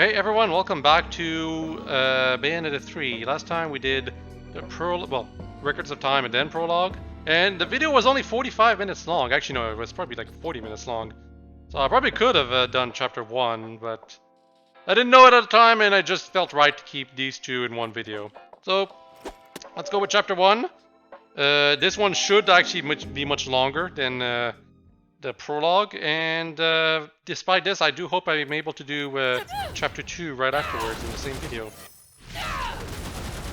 Hey everyone, welcome back to Bayonetta 3. Last time we did the Records of Time and then Prologue. And the video was only 45 minutes long. Actually, no, it was probably like 40 minutes long. So I probably could have done Chapter 1, but I didn't know it at the time and I just felt right to keep these two in one video. So, let's go with Chapter 1. This one should actually be much longer than the prologue, and despite this, I do hope I'm able to do Chapter 2 right afterwards in the same video.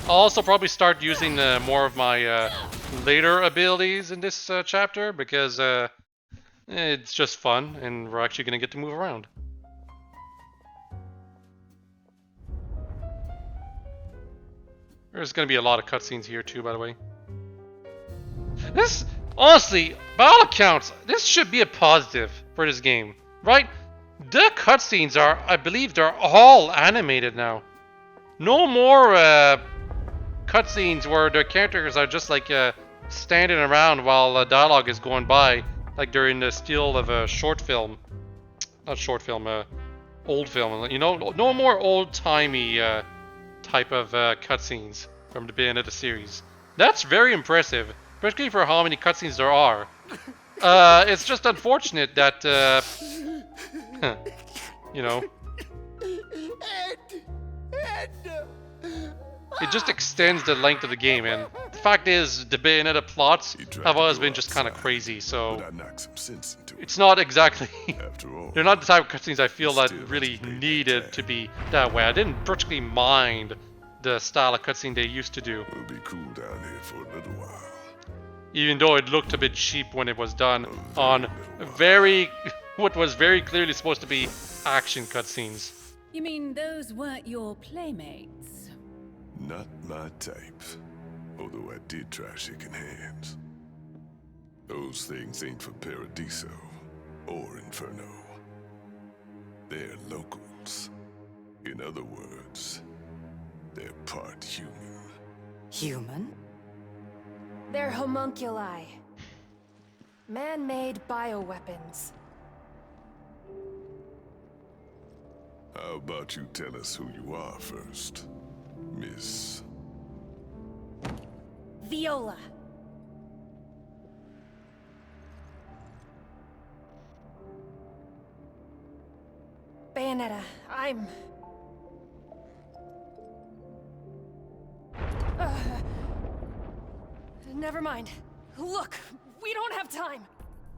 I'll also probably start using more of my later abilities in this chapter, because it's just fun, and we're actually going to get to move around. There's going to be a lot of cutscenes here too, by the way. Honestly, by all accounts, this should be a positive for this game, right? The cutscenes are, I believe, they're all animated now. No more cutscenes where the characters are just like standing around while dialogue is going by, like they're in the style of a short film. Not short film, old film. You know, no more old-timey type of cutscenes from the Bayonetta series. That's very impressive. Especially for how many cutscenes there are. It's just unfortunate that, you know, it just extends the length of the game, and the fact is, the Bayonetta plots have always been just kind of crazy, so it's not exactly, they're not the type of cutscenes I feel that really needed to be that way. I didn't particularly mind the style of cutscene they used to do. We'll be cool down here for a little while. Even though it looked a bit cheap when it was done on what was very clearly supposed to be action cutscenes. You mean those weren't your playmates? Not my type. Although I did try shaking hands. Those things ain't for Paradiso or Inferno. They're locals. In other words, they're part human. Human? They're homunculi. Man-made bioweapons. How about you tell us who you are first, Miss... Viola. Bayonetta, I'm... Never mind. Look, we don't have time.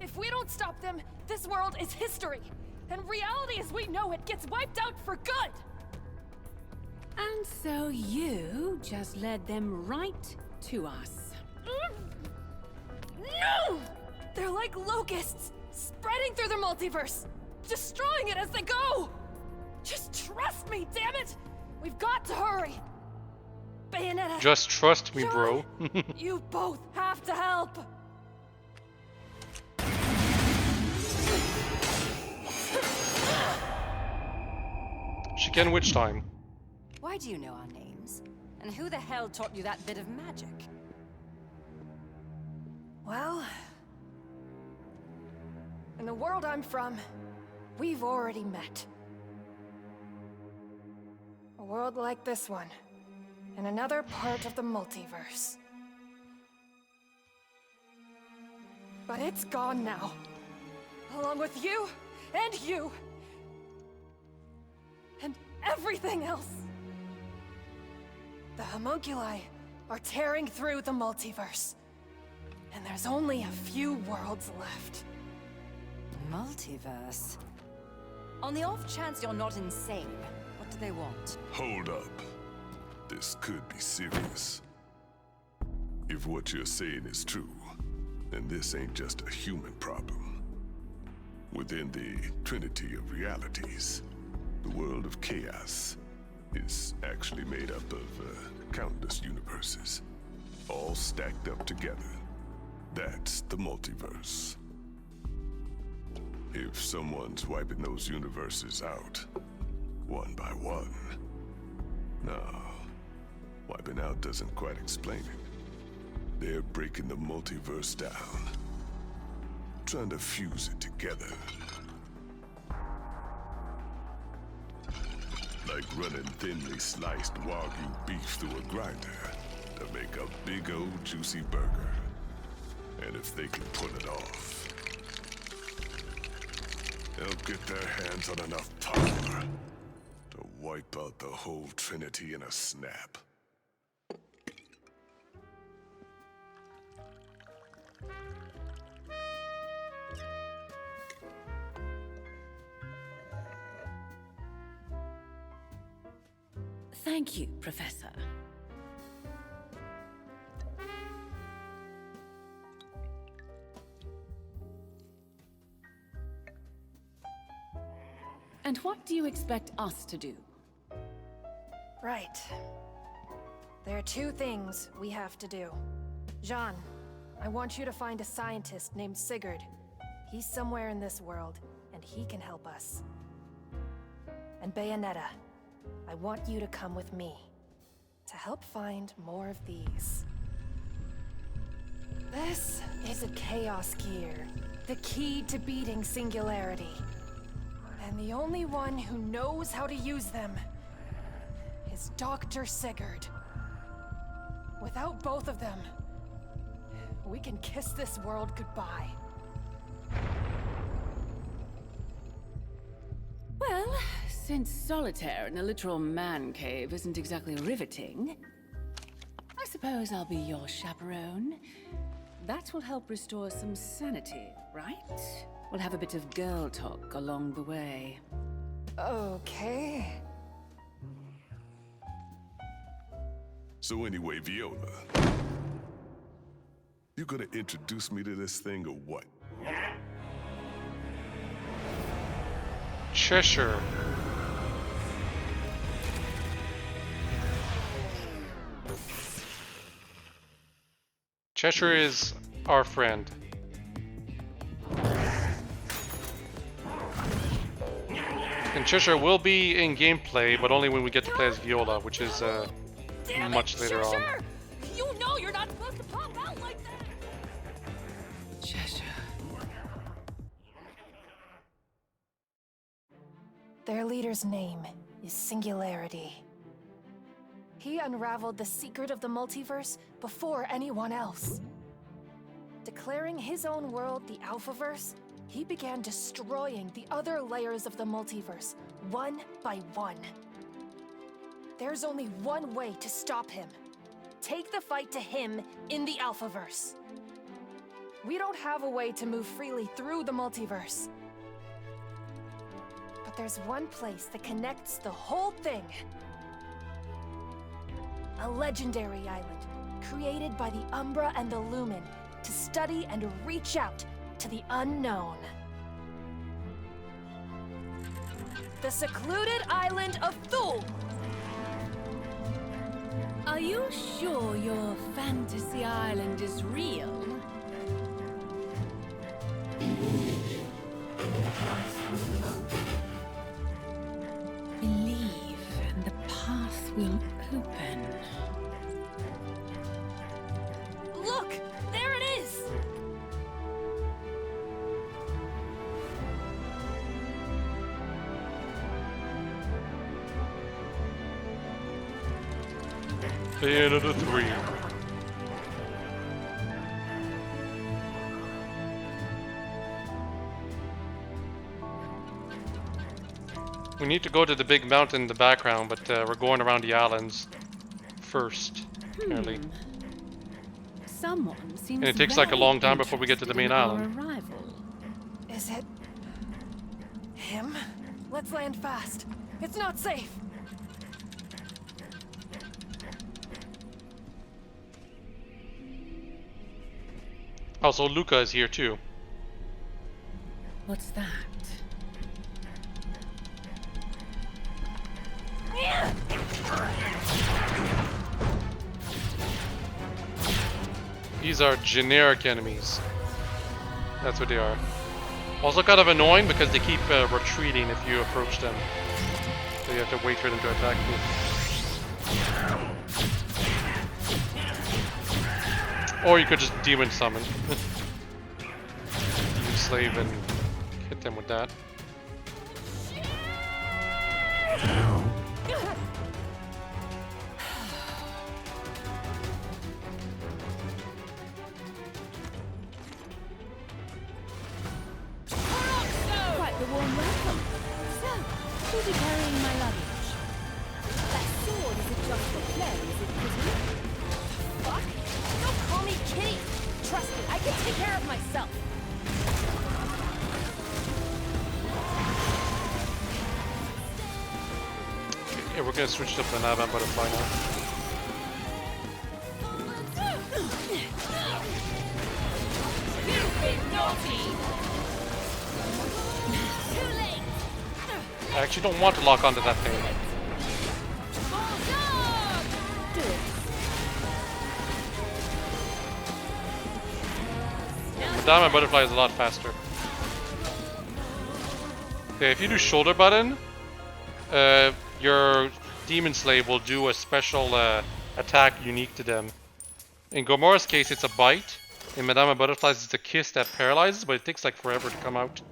If we don't stop them, this world is history. And reality as we know it gets wiped out for good. And so you just led them right to us. No! They're like locusts, spreading through the multiverse, destroying it as they go. Just trust me, damn it! We've got to hurry. Bayonetta. Just trust me, bro. You both have to help. Chicken witch time. Why do you know our names? And who the hell taught you that bit of magic? Well, in the world I'm from, we've already met. A world like this one, in another part of the multiverse. But it's gone now. Along with you, and you. And everything else. The homunculi are tearing through the multiverse. And there's only a few worlds left. Multiverse? On the off chance you're not insane, what do they want? Hold up. This could be serious. If what you're saying is true, then this ain't just a human problem. Within the trinity of realities, the world of chaos is actually made up of countless universes, all stacked up together. That's the multiverse. If someone's wiping those universes out, one by one, no. Wiping out doesn't quite explain it. They're breaking the multiverse down, trying to fuse it together. like running thinly sliced Wagyu beef through a grinder to make a big old juicy burger. And if they can pull it off, they'll get their hands on enough power to wipe out the whole Trinity in a snap. Thank you, Professor. And what do you expect us to do? Right. There are two things we have to do. Jean, I want you to find a scientist named Sigurd. He's somewhere in this world, and he can help us. And Bayonetta, I want you to come with me to help find more of these. This is a Chaos Gear, the key to beating Singularity. And the only one who knows how to use them is Dr. Sigurd. Without both of them, we can kiss this world goodbye. Well, since solitaire in a literal man cave isn't exactly riveting, I suppose I'll be your chaperone. That will help restore some sanity, right? We'll have a bit of girl talk along the way. Okay. So anyway, Viola, you gonna introduce me to this thing or what? Cheshire. Cheshire is our friend. And Cheshire will be in gameplay, but only when we get to play as Viola, which is much later on. You know you're not supposed to pop out like that! Cheshire. Their leader's name is Singularity. He unraveled the secret of the multiverse before anyone else. Declaring his own world the Alphaverse, he began destroying the other layers of the multiverse, one by one. There's only one way to stop him. Take the fight to him in the Alphaverse. We don't have a way to move freely through the multiverse. But there's one place that connects the whole thing. A legendary island, created by the Umbra and the Lumen to study and reach out to the unknown. The secluded island of Thule! Are you sure your fantasy island is real? Believe, and the path will open. Look! There it is! Bayonetta 3. We need to go to the big mountain in the background, but we're going around the first, apparently. Someone seems And it takes like a very long time before we get to the interested main in our island. arrival. Is it... him? Let's land fast. It's not safe. Also, Luca is here too. What's that? These are generic enemies. That's what they are. Also kind of annoying because they keep retreating if you approach them. So you have to wait for them to attack you. Or you could just demon summon. Demon slave and hit them with that. Yeah, we're gonna switch to Banana Butterfly now. I actually don't want to lock onto that thing. Madame Butterfly is a lot faster. Okay, if you do shoulder button, your Demon Slave will do a special attack unique to them. In Gomora's case, it's a bite. In Madame Butterfly's, it's a kiss that paralyzes, but it takes like forever to come out.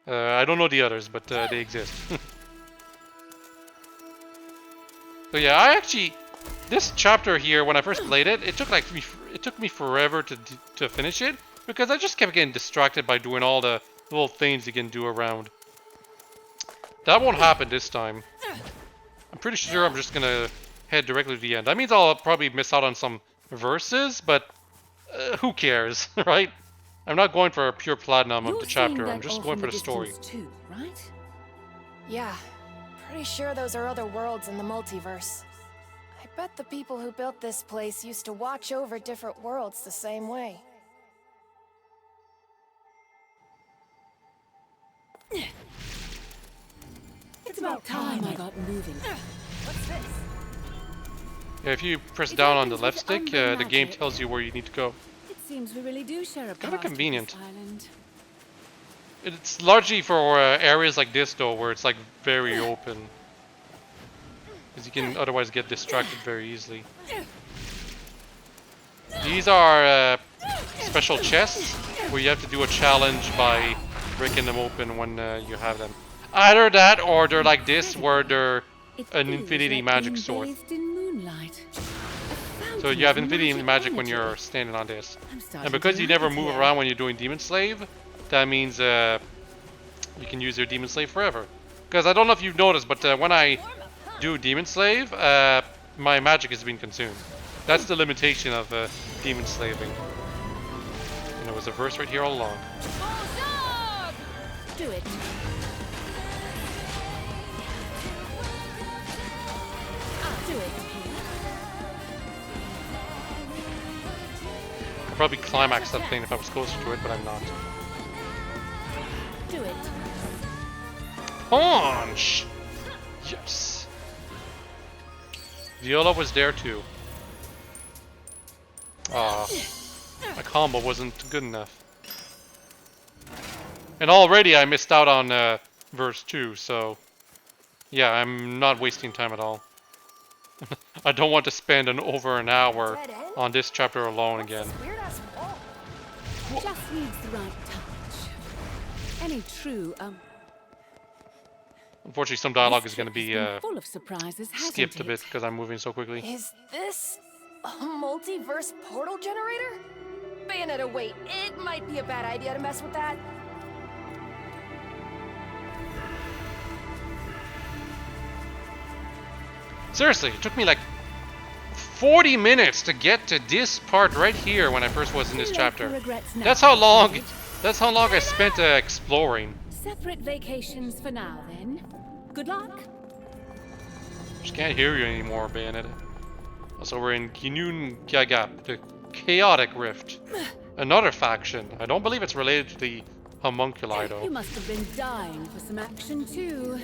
I don't know the others, but they exist. So yeah, I actually, this chapter here, when I first played it, it took me forever to finish it because I just kept getting distracted by doing all the little things you can do around. That won't happen this time. I'm pretty sure I'm just gonna head directly to the end. That means I'll probably miss out on some verses, but who cares, right? I'm not going for a pure platinum of the chapter. I'm just going for the story. Too, right? Yeah, pretty sure those are other worlds in the multiverse. I bet the people who built this place used to watch over different worlds the same way. It's about time I got moving. What's this? Yeah, if you press down on the left stick, the game tells you where you need to go. It seems we really do share a Kind of past with convenient. this island. It's largely for areas like this, though, where it's like very open. Because you can otherwise get distracted very easily. These are special chests where you have to do a challenge by breaking them open when you have them. Either that, or they're like this, where they're an infinity magic sword. So you have infinity magic when you're standing on this. And because you never move around when you're doing Demon Slave, that means you can use your Demon Slave forever. Because I don't know if you've noticed, but when I do Demon Slave, my magic is being consumed. That's the limitation of Demon Slaving. And there was a verse right here all along. Do it. I'll do it. I'd probably climax that thing if I was closer to it, but I'm not. Do it. Punch! Yes! Viola was there too. Ah, my combo wasn't good enough. And already I missed out on verse 2, so yeah, I'm not wasting time at all. I don't want to spend over an hour on this chapter alone again. Weird-ass wall. Just needs the right touch. Any true, Unfortunately, some dialogue is going to be full of surprises, hasn't skipped a it? bit because I'm moving so quickly. Is this a multiverse portal generator? Bayonetta, wait. It might be a bad idea to mess with that. Seriously, it took me like 40 minutes to get to this part right here when I first was in this chapter. That's how long I spent exploring. Separate vacations for now, then. Good luck. Just can't hear you anymore, Bayonetta. Also, we're in Ginun Gyagap, the Chaotic Rift. Another faction. I don't believe it's related to the homunculi, You though. must have been dying for some action, too.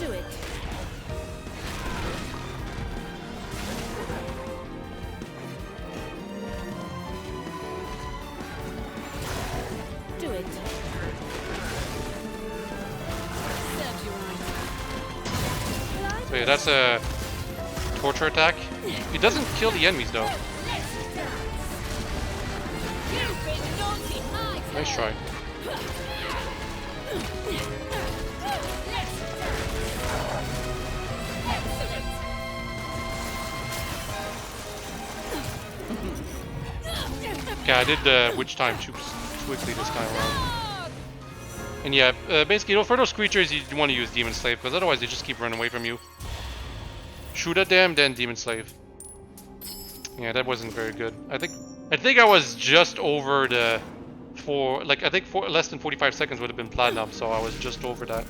Do it. Do it. Serves you right. So yeah, that's a torture attack. It doesn't kill the enemies, though. Nice try. Okay, I did the witch time too quickly this time around. And yeah, basically, for those creatures, you want to use Demon Slave, because otherwise they just keep running away from you. Shoot at them, then Demon Slave. Yeah, that wasn't very good. I think I think I was just over the I think less than 45 seconds would have been platinum, so I was just over that.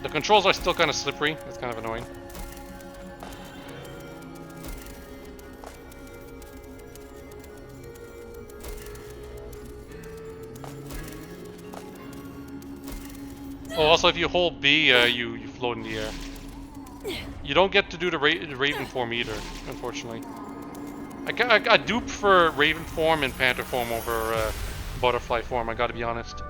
The controls are still kind of slippery. It's kind of annoying. Oh, also if you hold B, you float in the air. You don't get to do the Raven form either, unfortunately. I do prefer Raven form and Panther form over Butterfly form, I gotta be honest.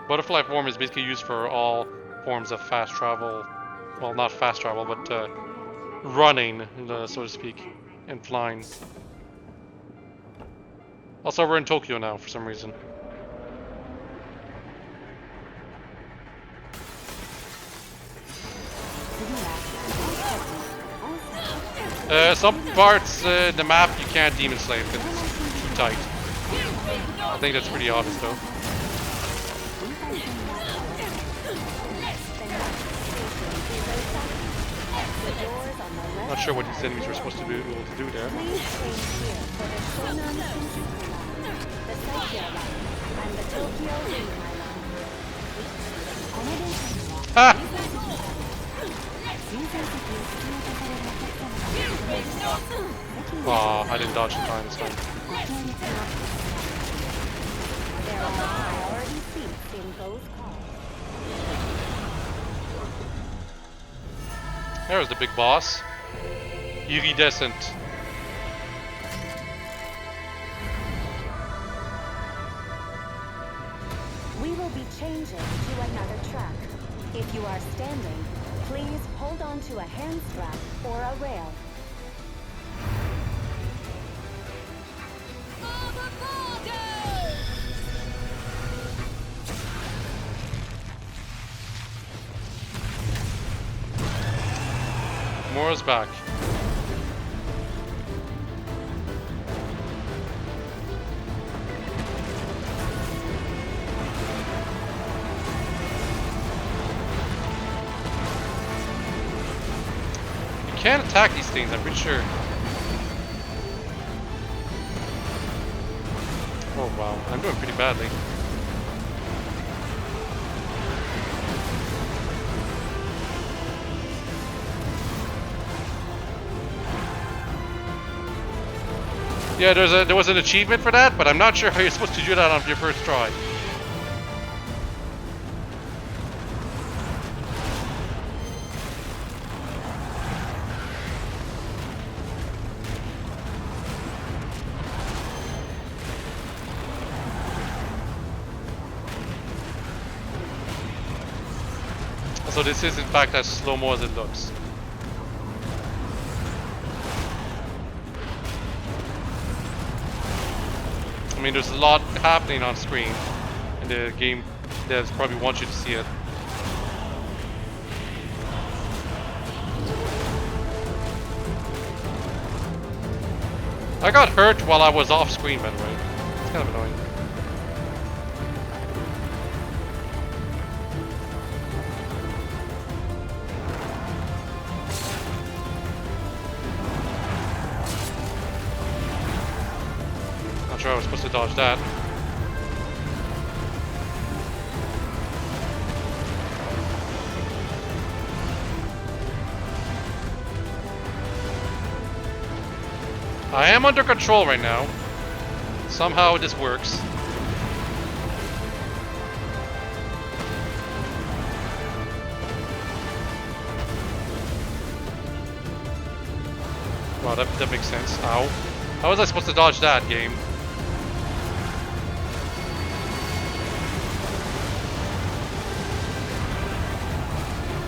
Butterfly form is basically used for all forms of fast travel. Well, not fast travel, but running, so to speak, and flying. Also, we're in Tokyo now for some reason. Some parts the map you can't demon slave because it's too tight. I think that's pretty obvious though. Not sure what these enemies were supposed to be able to do there. Ah! Oh, I didn't dodge in time this time. There's the big boss. Iridescent. We will be changing to another track. If you are standing, please hold on to a hand strap or a rail. Mora's back. You can't attack these things, I'm pretty sure. Oh wow, I'm doing pretty badly. Yeah, there was an achievement for that, but I'm not sure how you're supposed to do that on your first try. So this is in fact as slow-mo as it looks. I mean, there's a lot happening on screen, and the game devs probably want you to see it. I got hurt while I was off screen, by the way. It's kind of annoying. I was supposed to dodge that. I am under control right now. Somehow this works. Wow, that makes sense. Ow. How was I supposed to dodge that, game?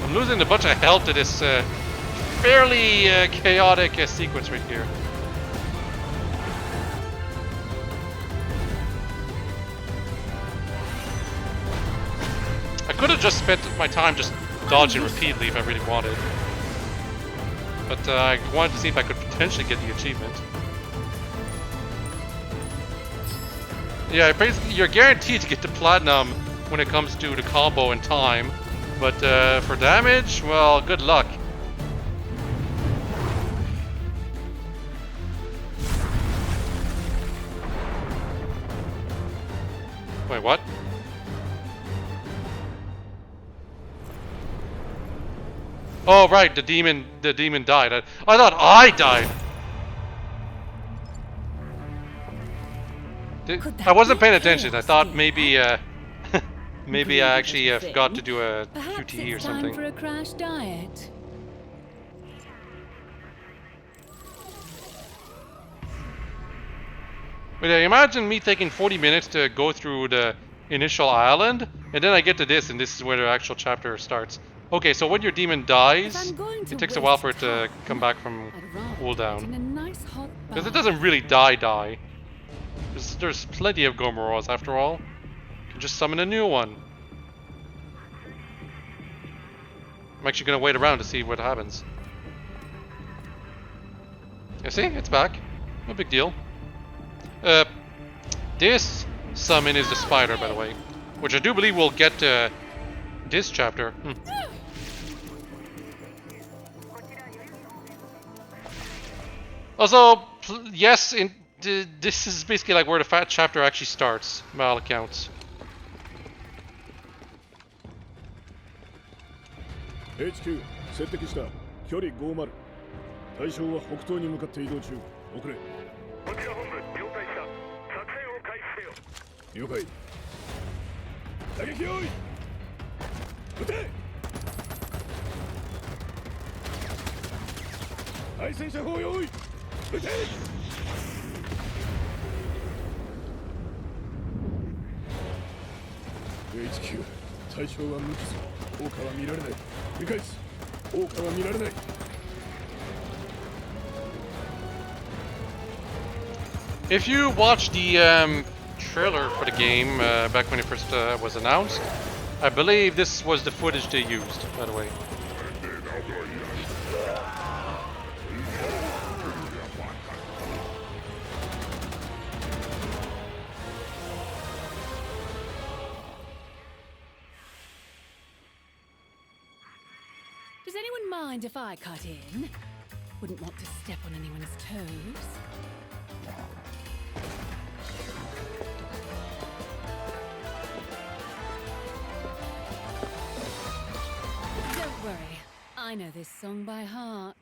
I'm losing a bunch of health to this fairly chaotic sequence right here. I could have just spent my time just dodging repeatedly if I really wanted. But I wanted to see if I could potentially get the achievement. Yeah, basically you're guaranteed to get to platinum when it comes to the combo and time, but for damage, well, good luck. Wait, what? Oh right, the demon died. I thought I died. I wasn't paying attention. I thought maybe maybe I actually forgot to do a QTE or something. Time for a crash diet. But yeah, imagine me taking 40 minutes to go through the initial island, and then I get to this, and this is where the actual chapter starts. Okay, so when your demon dies, it takes a while for it to come back from cooldown. Because it doesn't really die. There's plenty of Gomoras after all. You can just summon a new one. I'm actually gonna wait around to see what happens. You see? It's back. No big deal. This summon is the spider, by the way. Which I do believe we'll get this chapter. Also, yes, this is basically like where the fat chapter actually starts, by all accounts. HQ 接敵した。距離50。対象は北東に向かって移動中。遅れ。こちら本部了解した。作戦を開始せよ。了解。打撃用意。撃て。対戦車砲用意。撃て。HQ 対象は無傷。効果は見られない。繰り返す。効果は見られない。If you watch the trailer for the game back when it first was announced, I believe this was the footage they used, by the way. Does anyone mind if I cut in? Wouldn't want to step on anyone's toes. Don't worry, I know this song by heart.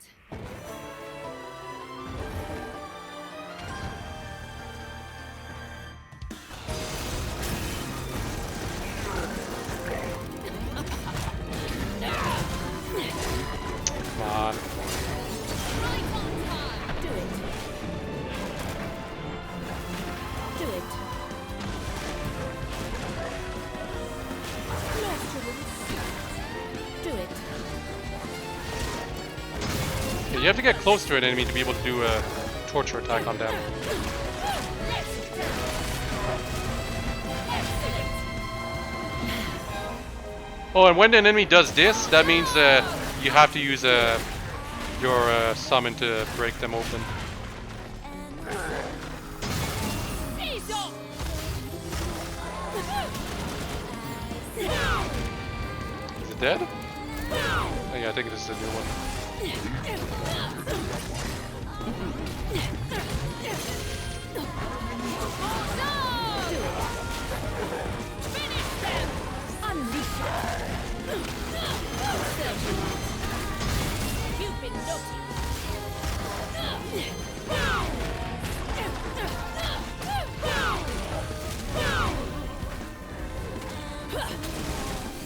Come on. Do it. Do it. Do it. Yeah, you have to get close to an enemy to be able to do a torture attack on them. Oh, and when an enemy does this, that means you have to use your summon to break them open. Is it dead? Oh yeah, I think this is a new one. You've been naughty.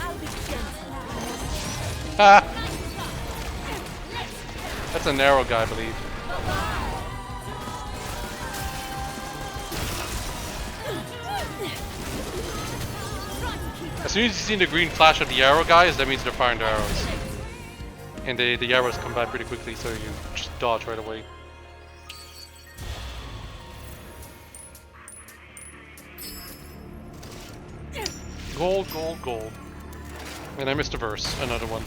I'll be gentle. Ah! That's a narrow guy, I believe. As soon as you see the green flash of the arrow guys, that means they're firing their arrows. And the arrows come back pretty quickly, so you just dodge right away. Gold, gold, gold. And I missed a verse, another one.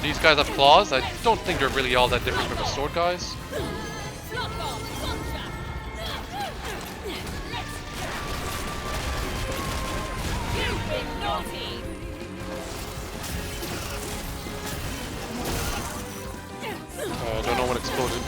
These guys have claws. I don't think they're really all that different from the sword guys. I don't know what exploded.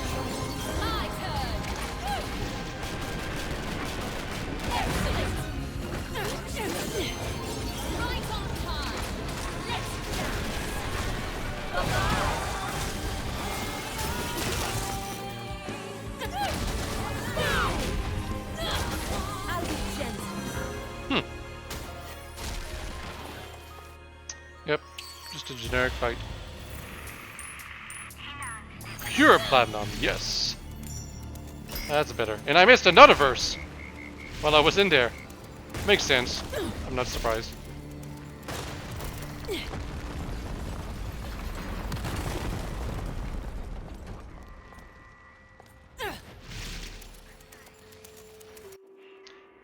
Yep, just a generic fight. Pure platinum, yes. That's better. And I missed another verse while I was in there. Makes sense. I'm not surprised.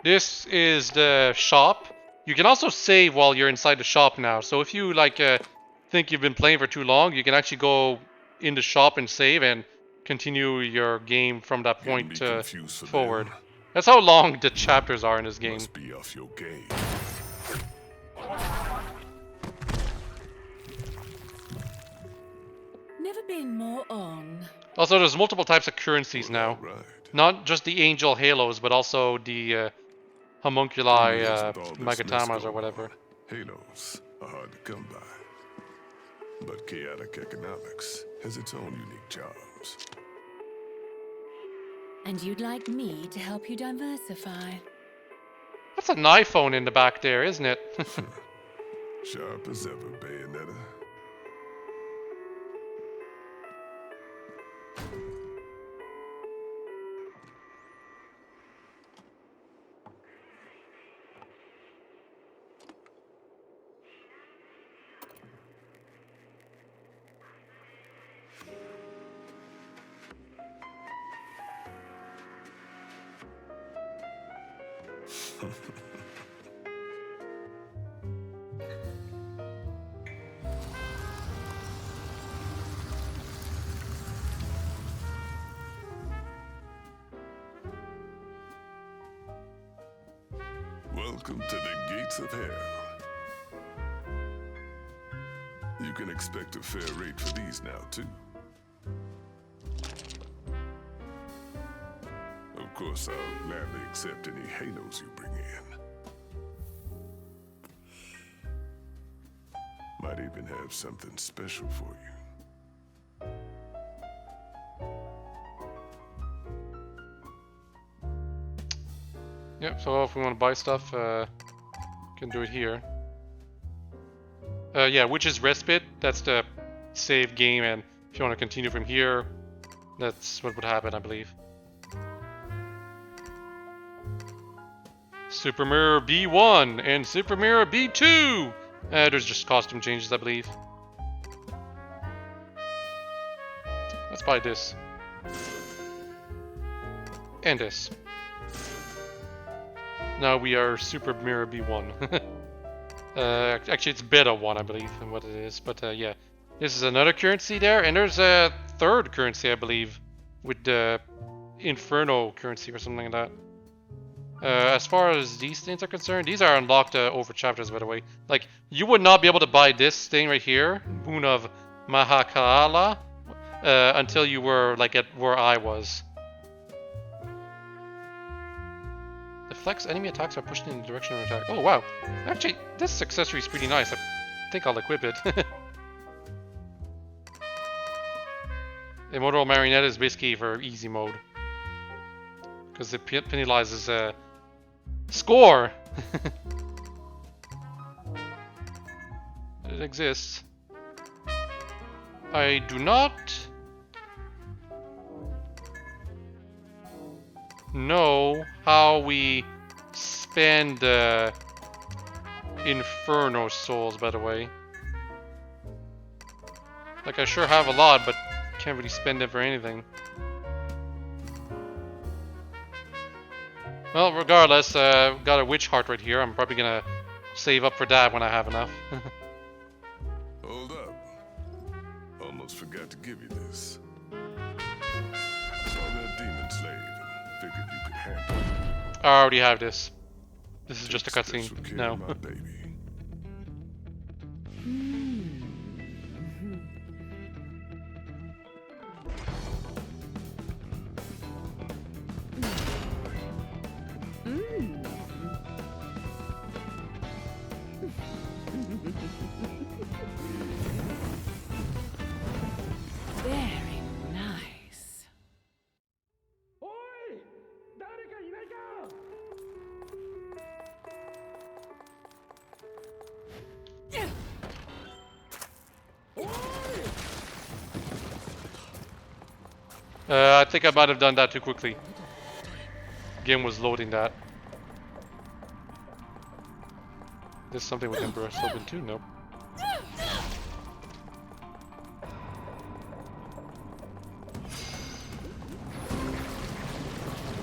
This is the shop. You can also save while you're inside the shop now. So if you like think you've been playing for too long, you can actually go in the shop and save and continue your game from that point forward. That's how long the chapters are in this game. Must be off your game. Never been more on. Also, there's multiple types of currencies now. Right. Not just the angel halos, but also the homunculi magatamas or whatever. Halos are hard to come by. But chaotic economics has its own unique charms. And you'd like me to help you diversify? That's an iPhone in the back there, isn't it? Sharp as ever, Bayonetta. Welcome to the gates of hell. You can expect a fair rate for these now, too. Of course, I'll gladly accept any halos you bring in. Might even have something special for you. Yep, so if we want to buy stuff, can do it here. Yeah, which is respite. That's the save game, and if you want to continue from here, that's what would happen, I believe. Super Mirror B1 and Super Mirror B2! There's just costume changes, I believe. Let's buy this. And this. Now we are Super Mirror B1. Actually, it's Beta 1, I believe, and what it is. But yeah, this is another currency there, and there's a third currency, I believe, with the Inferno currency or something like that. As far as these things are concerned, these are unlocked over chapters, by the way. Like, you would not be able to buy this thing right here, Boon of Mahakala, until you were like at where I was. Deflects enemy attacks by pushing in the direction of attack. Oh wow! Actually, this accessory is pretty nice. I think I'll equip it. Immortal Marionette is basically for easy mode, because it penalizes score. It exists. I do not know how we spend Inferno souls, by the way. Like, I sure have a lot, but can't really spend it for anything. Well, regardless, got a witch heart right here. I'm probably gonna save up for that when I have enough. Hold up. Almost forgot to give you this. Saw that demon slave and figured you could handle it. I already have this. This is just a Special cutscene. care No. of my baby. Very nice. I think I might have done that too quickly. Game was loading that. There's something we can burst open too? Nope.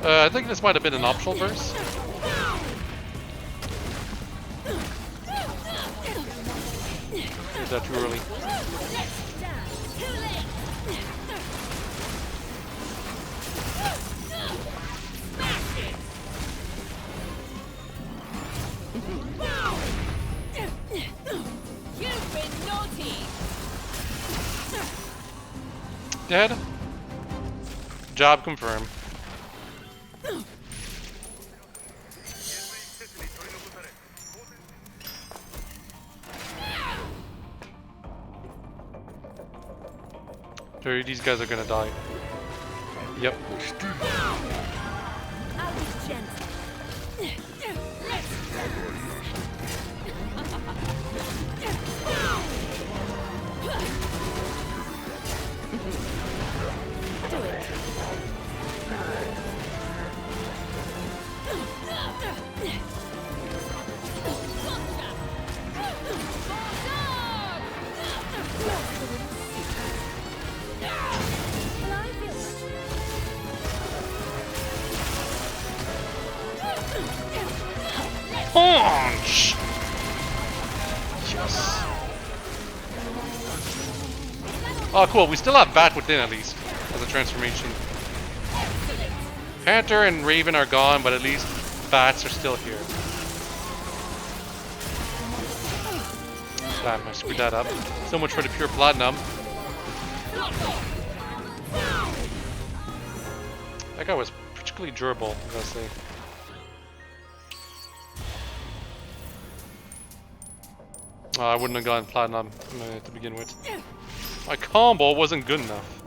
I think this might have been an optional burst. Is that too early? You've been naughty! Dead? Job confirmed. These guys are gonna die. Yep. I'll be gentle. Punch! Yes. Oh, cool. We still have Bat within, at least, as a transformation. Panther and Raven are gone, but at least Bats are still here. Damn, I screwed that up. So much for the pure platinum. That guy was particularly durable, I gotta say. Oh, I wouldn't have gotten platinum to begin with. My combo wasn't good enough.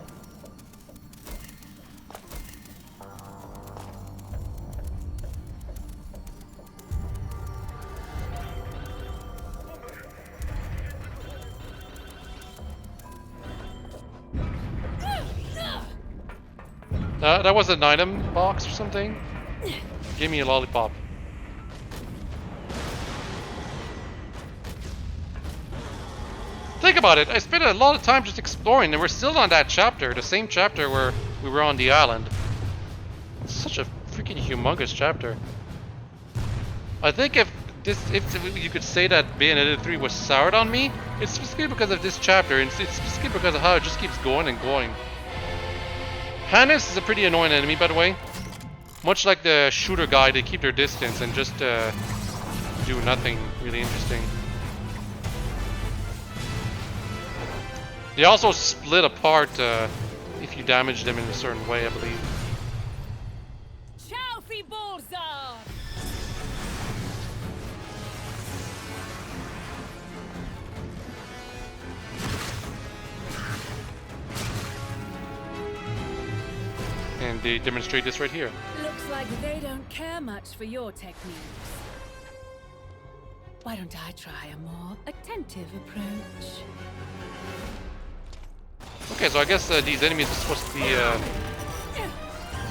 That was an item box or something? Give me a lollipop. Think about it, I spent a lot of time just exploring and we're still on that chapter, the same chapter where we were on the island. It's such a freaking humongous chapter. I think if you could say that Bayonetta 3 was soured on me, it's specifically because of this chapter, and it's specifically because of how it just keeps going and going. Hannes is a pretty annoying enemy, by the way. Much like the shooter guy, they keep their distance and just do nothing really interesting. They also split apart if you damage them in a certain way, I believe. Chaufi Bolzar! And they demonstrate this right here. Looks like they don't care much for your techniques. Why don't I try a more attentive approach? Okay, so I guess these enemies are supposed to be,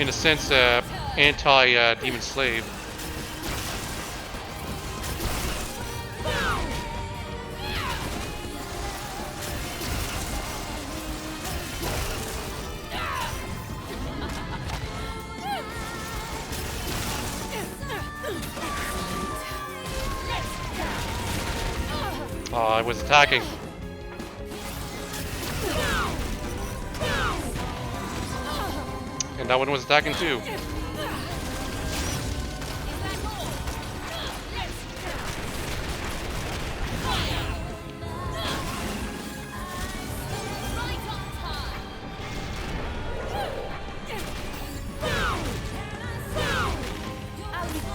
in a sense, anti-demon slave. Oh, I was attacking. And that one was attacking too.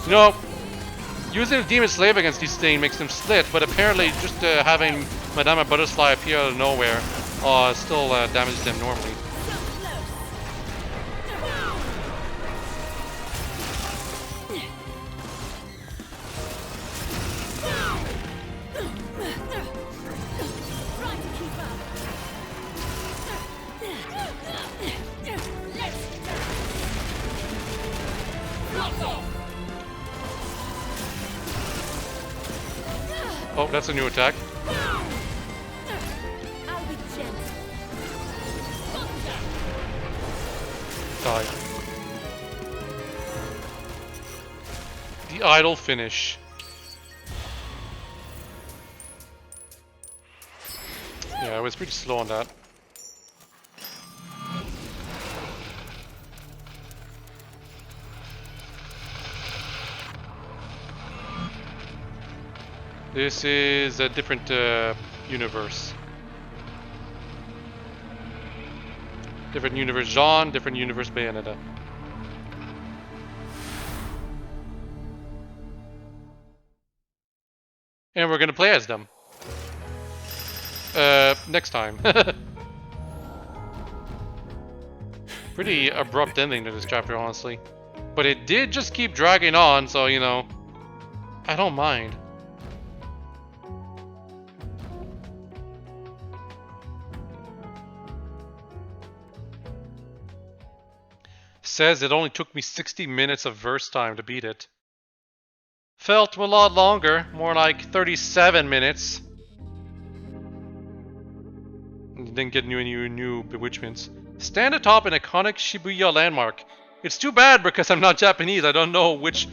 You know, using a Demon Slave against these things makes them split, but apparently just having Madame Butterfly appear out of nowhere still damages them normally. Oh, that's a new attack. Die. The idle finish. Yeah, I was pretty slow on that. This is a different universe. Different universe Jean, different universe Bayonetta. And we're gonna play as them. Next time. Pretty abrupt ending to this chapter, honestly. But it did just keep dragging on, so, you know, I don't mind. Says it only took me 60 minutes of verse time to beat it. Felt a lot longer, more like 37 minutes. Didn't get any new bewitchments. Stand atop an iconic Shibuya landmark. It's too bad because I'm not Japanese. I don't know which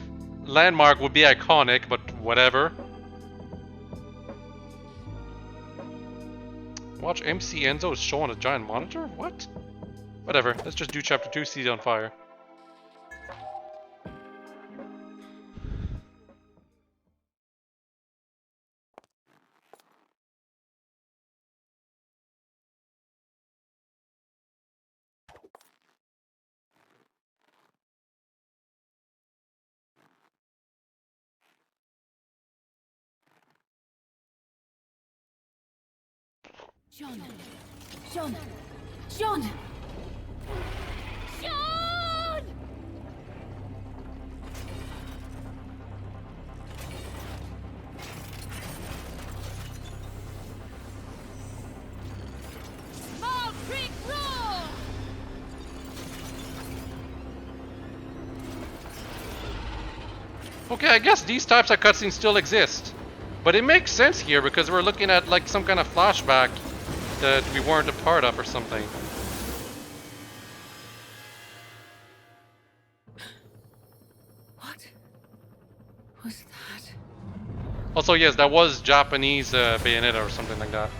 landmark would be iconic, but whatever. Watch MC Enzo is shown on a giant monitor? What? Whatever, let's just do chapter 2, City on Fire. John! John! John! John! Small Creek Roll! Okay, I guess these types of cutscenes still exist. But it makes sense here because we're looking at like some kind of flashback that we weren't a part of or something. What was that? Also, yes, that was Japanese Bayonetta or something like that.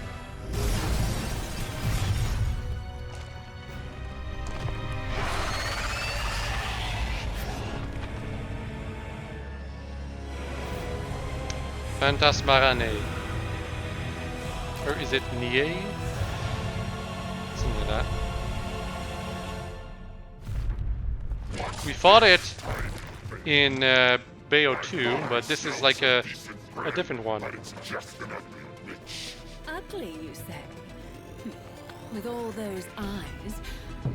Phantasmarane. Or is it Nie? Something like that. We fought it in Bayo 2, but this is like a different one. Ugly, you said? With all those eyes,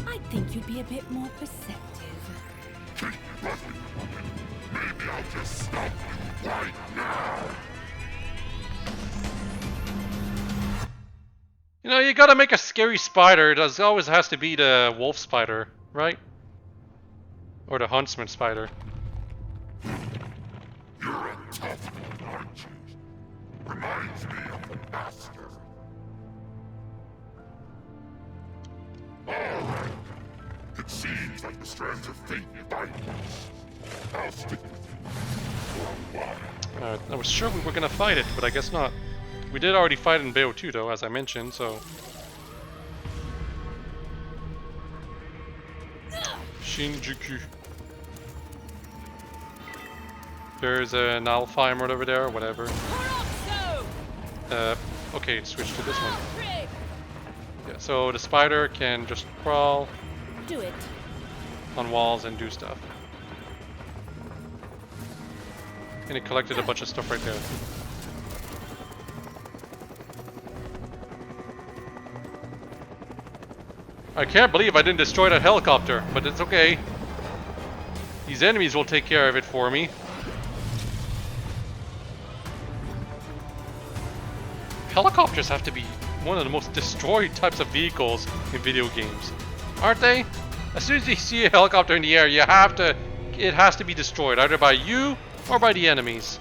I think you'd be a bit more perceptive. Maybe I'll just stop you right now. You know, you gotta make a scary spider. It always has to be the wolf spider, right? Or the huntsman spider. You're a tough one, aren't you? Reminds me of the master. Alright. It seems like the strands of fate bind us. I'll stick with you for a while. I was sure we were gonna fight it, but I guess not. We did already fight in Bayo 2 though, as I mentioned, so... Shinjuku. There's an Alfheim right over there, or whatever. Okay, switch to this one. Yeah, so the spider can just crawl Do it. on walls and do stuff. And it collected a bunch of stuff right there. I can't believe I didn't destroy that helicopter, but it's okay. These enemies will take care of it for me. Helicopters have to be one of the most destroyed types of vehicles in video games, aren't they? As soon as you see a helicopter in the air, it has to be destroyed, either by you or by the enemies.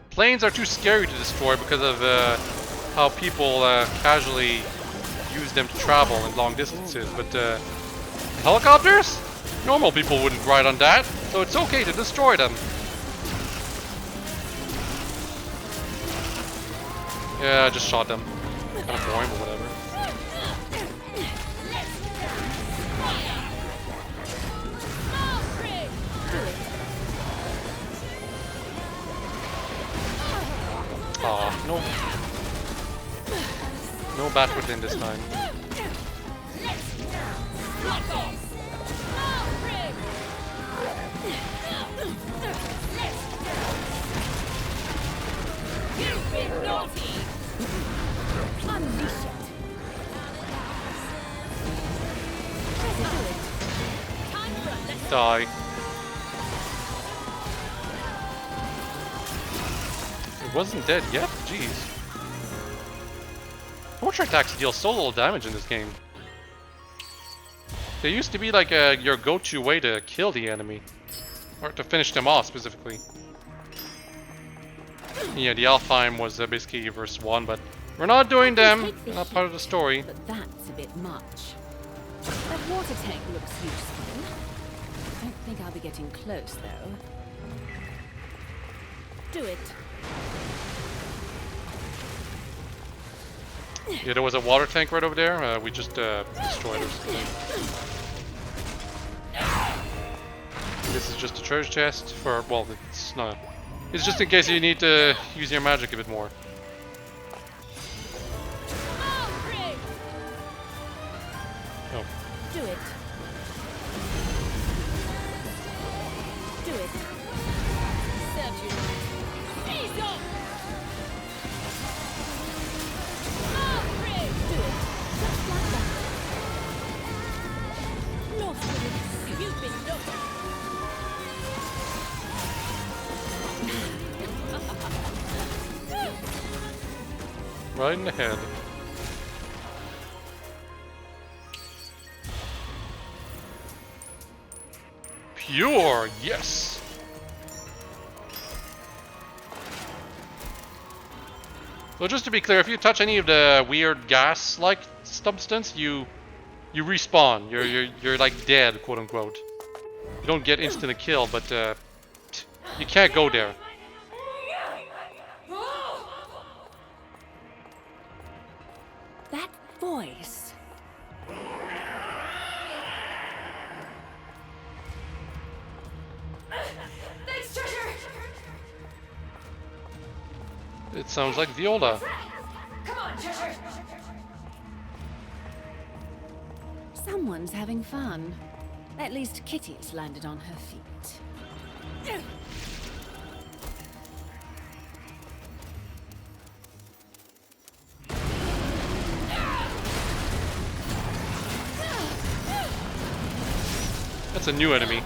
Planes are too scary to destroy because of how people casually use them to travel in long distances, but helicopters? Normal people wouldn't ride on that, so it's okay to destroy them. Yeah, I just shot them. Kind of boring, but whatever. Aw, no bat within this time. Die. It wasn't dead yet? Jeez. Torture attacks deal so little damage in this game. They used to be like your go-to way to kill the enemy. Or to finish them off, specifically. Yeah, the Alfheim was basically verse 1, but we're not doing them. They're not part of the story. But that's a bit much. That water tank looks useful. I don't think I'll be getting close, though. Do it. Yeah, there was a water tank right over there. We just destroyed it. This is just a treasure chest for, well, it's not. It's just in case you need to use your magic a bit more. Oh. Do it. Do it. Serve you. Seize up. Do it. Just like that. Lost with it. You've been lost. Right in the head. Pure, yes. So just to be clear, if you touch any of the weird gas-like substance, you respawn. You're like dead, quote unquote. You don't get instant kill, but you can't go there. That voice. Thanks, treasure! It sounds like Viola. Come on, treasure! Someone's having fun. At least Kitty's landed on her feet. That's a new enemy.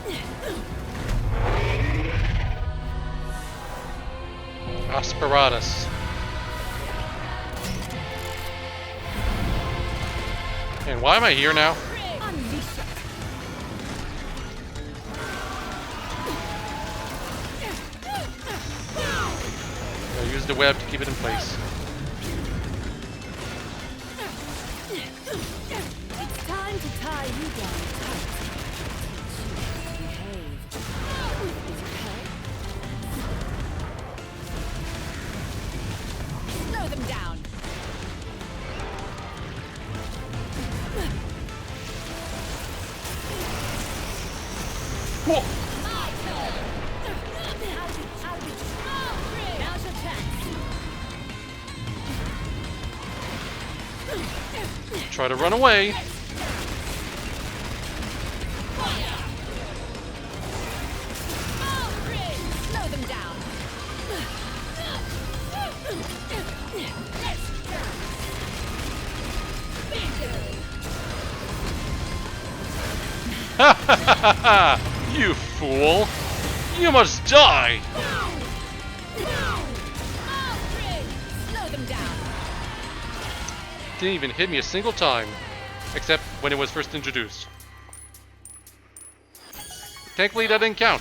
Asperatus. And why am I here now? I'll use the web to keep it in place. It's time to tie you down tight. Behave. Whoa. Now's your chance. Try to run away. Slow them down. Ha ha ha ha! You fool! You must die! Slow them down. Didn't even hit me a single time, except when it was first introduced. Thankfully, that didn't count.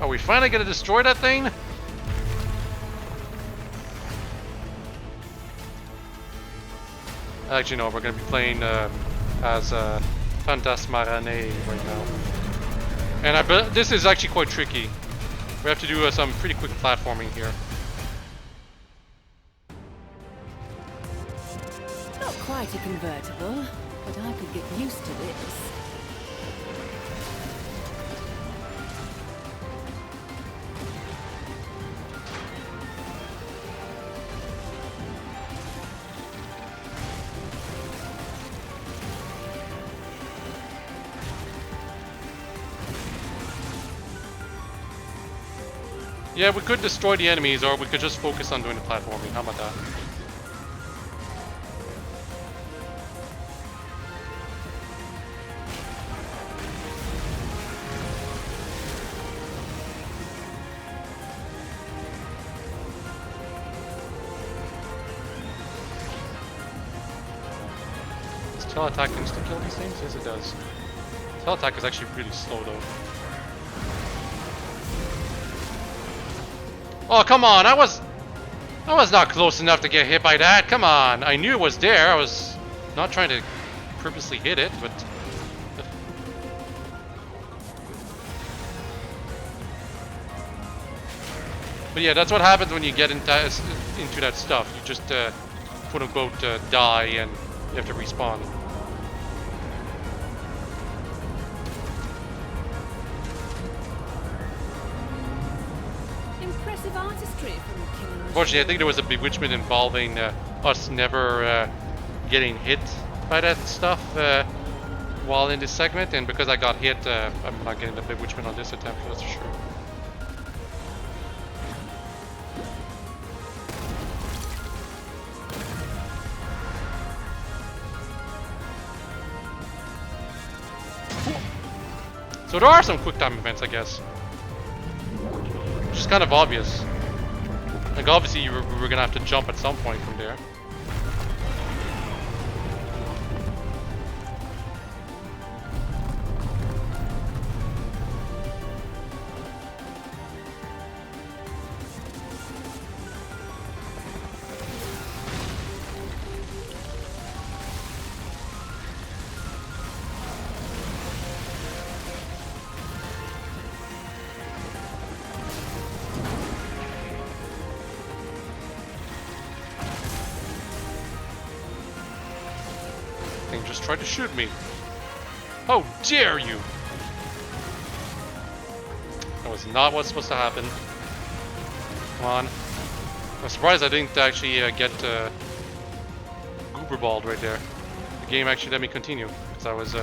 Are we finally gonna destroy that thing? Actually, no, we're gonna be playing as Fantasmarane right now. And I bet this is actually quite tricky. We have to do some pretty quick platforming here. Not quite a convertible, but I could get used to this. Yeah, we could destroy the enemies, or we could just focus on doing the platforming. How about that? Does tail attack insta kill these things? Yes, it does. Tail attack is actually really slow, though. Oh, come on, I was not close enough to get hit by that. Come on, I knew it was there. I was not trying to purposely hit it, but... But yeah, that's what happens when you get into that stuff. You just, quote-unquote, die and you have to respawn. Artistry from killing. Unfortunately, I think there was a bewitchment involving us never getting hit by that stuff while in this segment, and because I got hit, I'm not getting the bewitchment on this attempt, that's for sure. So there are some quick time events, I guess. Which is kind of obvious. Like, obviously, we're gonna have to jump at some point from there. Thing just tried to shoot me. How dare you! That was not what's supposed to happen. Come on. I'm surprised I didn't actually get goober balled right there. The game actually let me continue because I was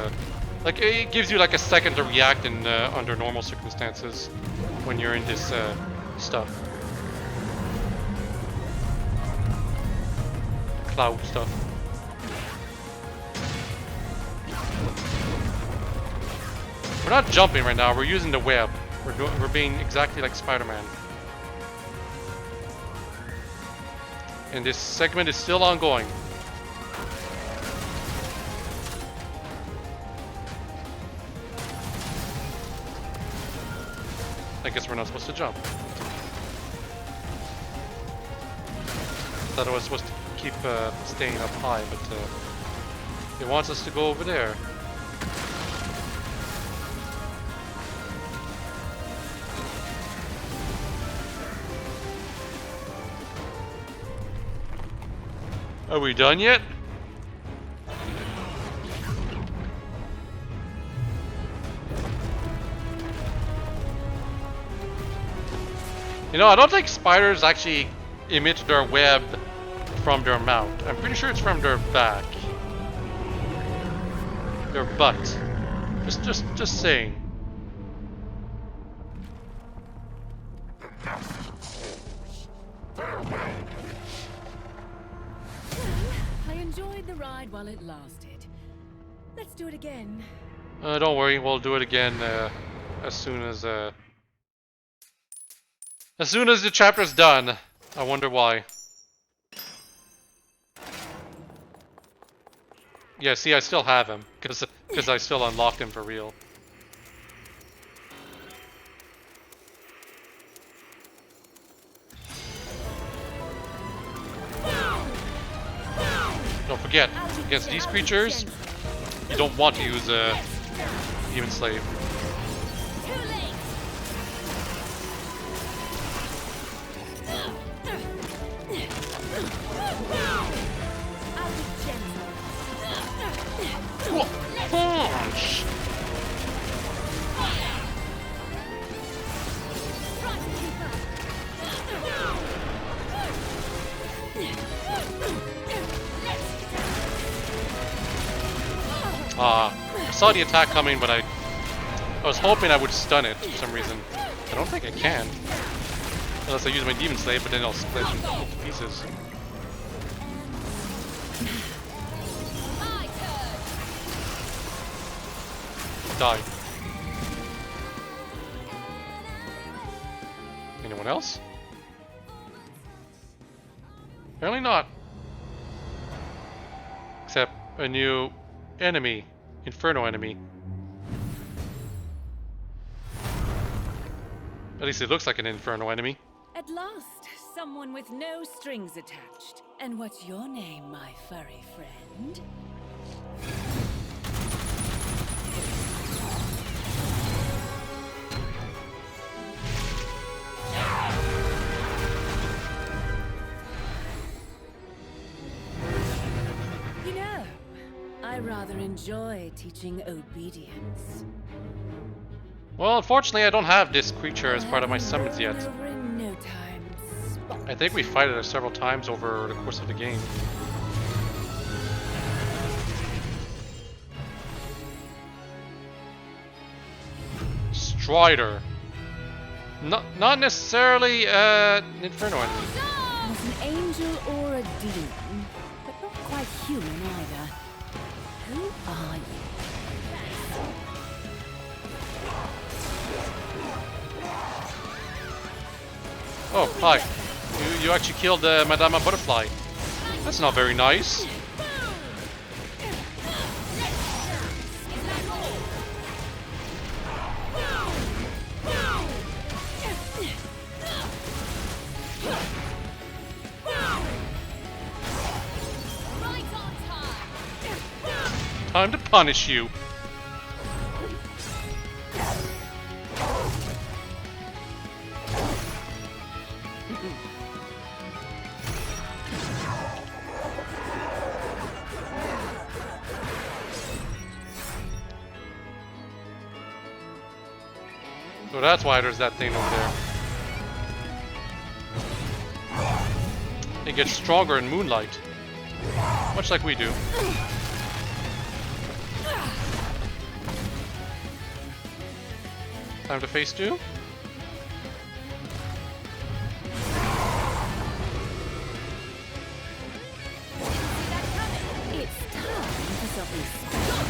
like, it gives you like a second to react in under normal circumstances when you're in this stuff. Cloud stuff. We're not jumping right now, we're using the web. We're being exactly like Spider-Man. And this segment is still ongoing. I guess we're not supposed to jump. Thought I was supposed to keep staying up high, but it wants us to go over there. Are we done yet? You know, I don't think spiders actually emit their web from their mouth. I'm pretty sure it's from their back. Their butt. Just saying. I enjoyed the ride while it lasted. Let's do it again. Don't worry, we'll do it again as soon as the chapter's done. I wonder why. Yeah, see, I still have him because I still unlocked him for real. Don't forget, against these creatures, you don't want to use Demon Slave. Punch! I saw the attack coming, but I was hoping I would stun it for some reason. I don't think I can. Unless I use my Demon Slave, but then I'll split it into pieces. Die. Anyone else? Apparently not. Except a new enemy. Inferno enemy. At least it looks like an Inferno enemy. At last, someone with no strings attached. And what's your name, my furry friend? You know, I rather enjoy teaching obedience. Well, unfortunately, I don't have this creature as part of my summons yet. Over in no time. I think we fight it several times over the course of the game. Strider. Not necessarily an Inferno enemy. Was an angel or a demon, but not quite human either. Who are you? Oh, hi. You actually killed Madama Butterfly. That's not very nice. Time to punish you. So that's why there's that thing over there. It gets stronger in moonlight. Much like we do. Time to face 2. It's time for something special.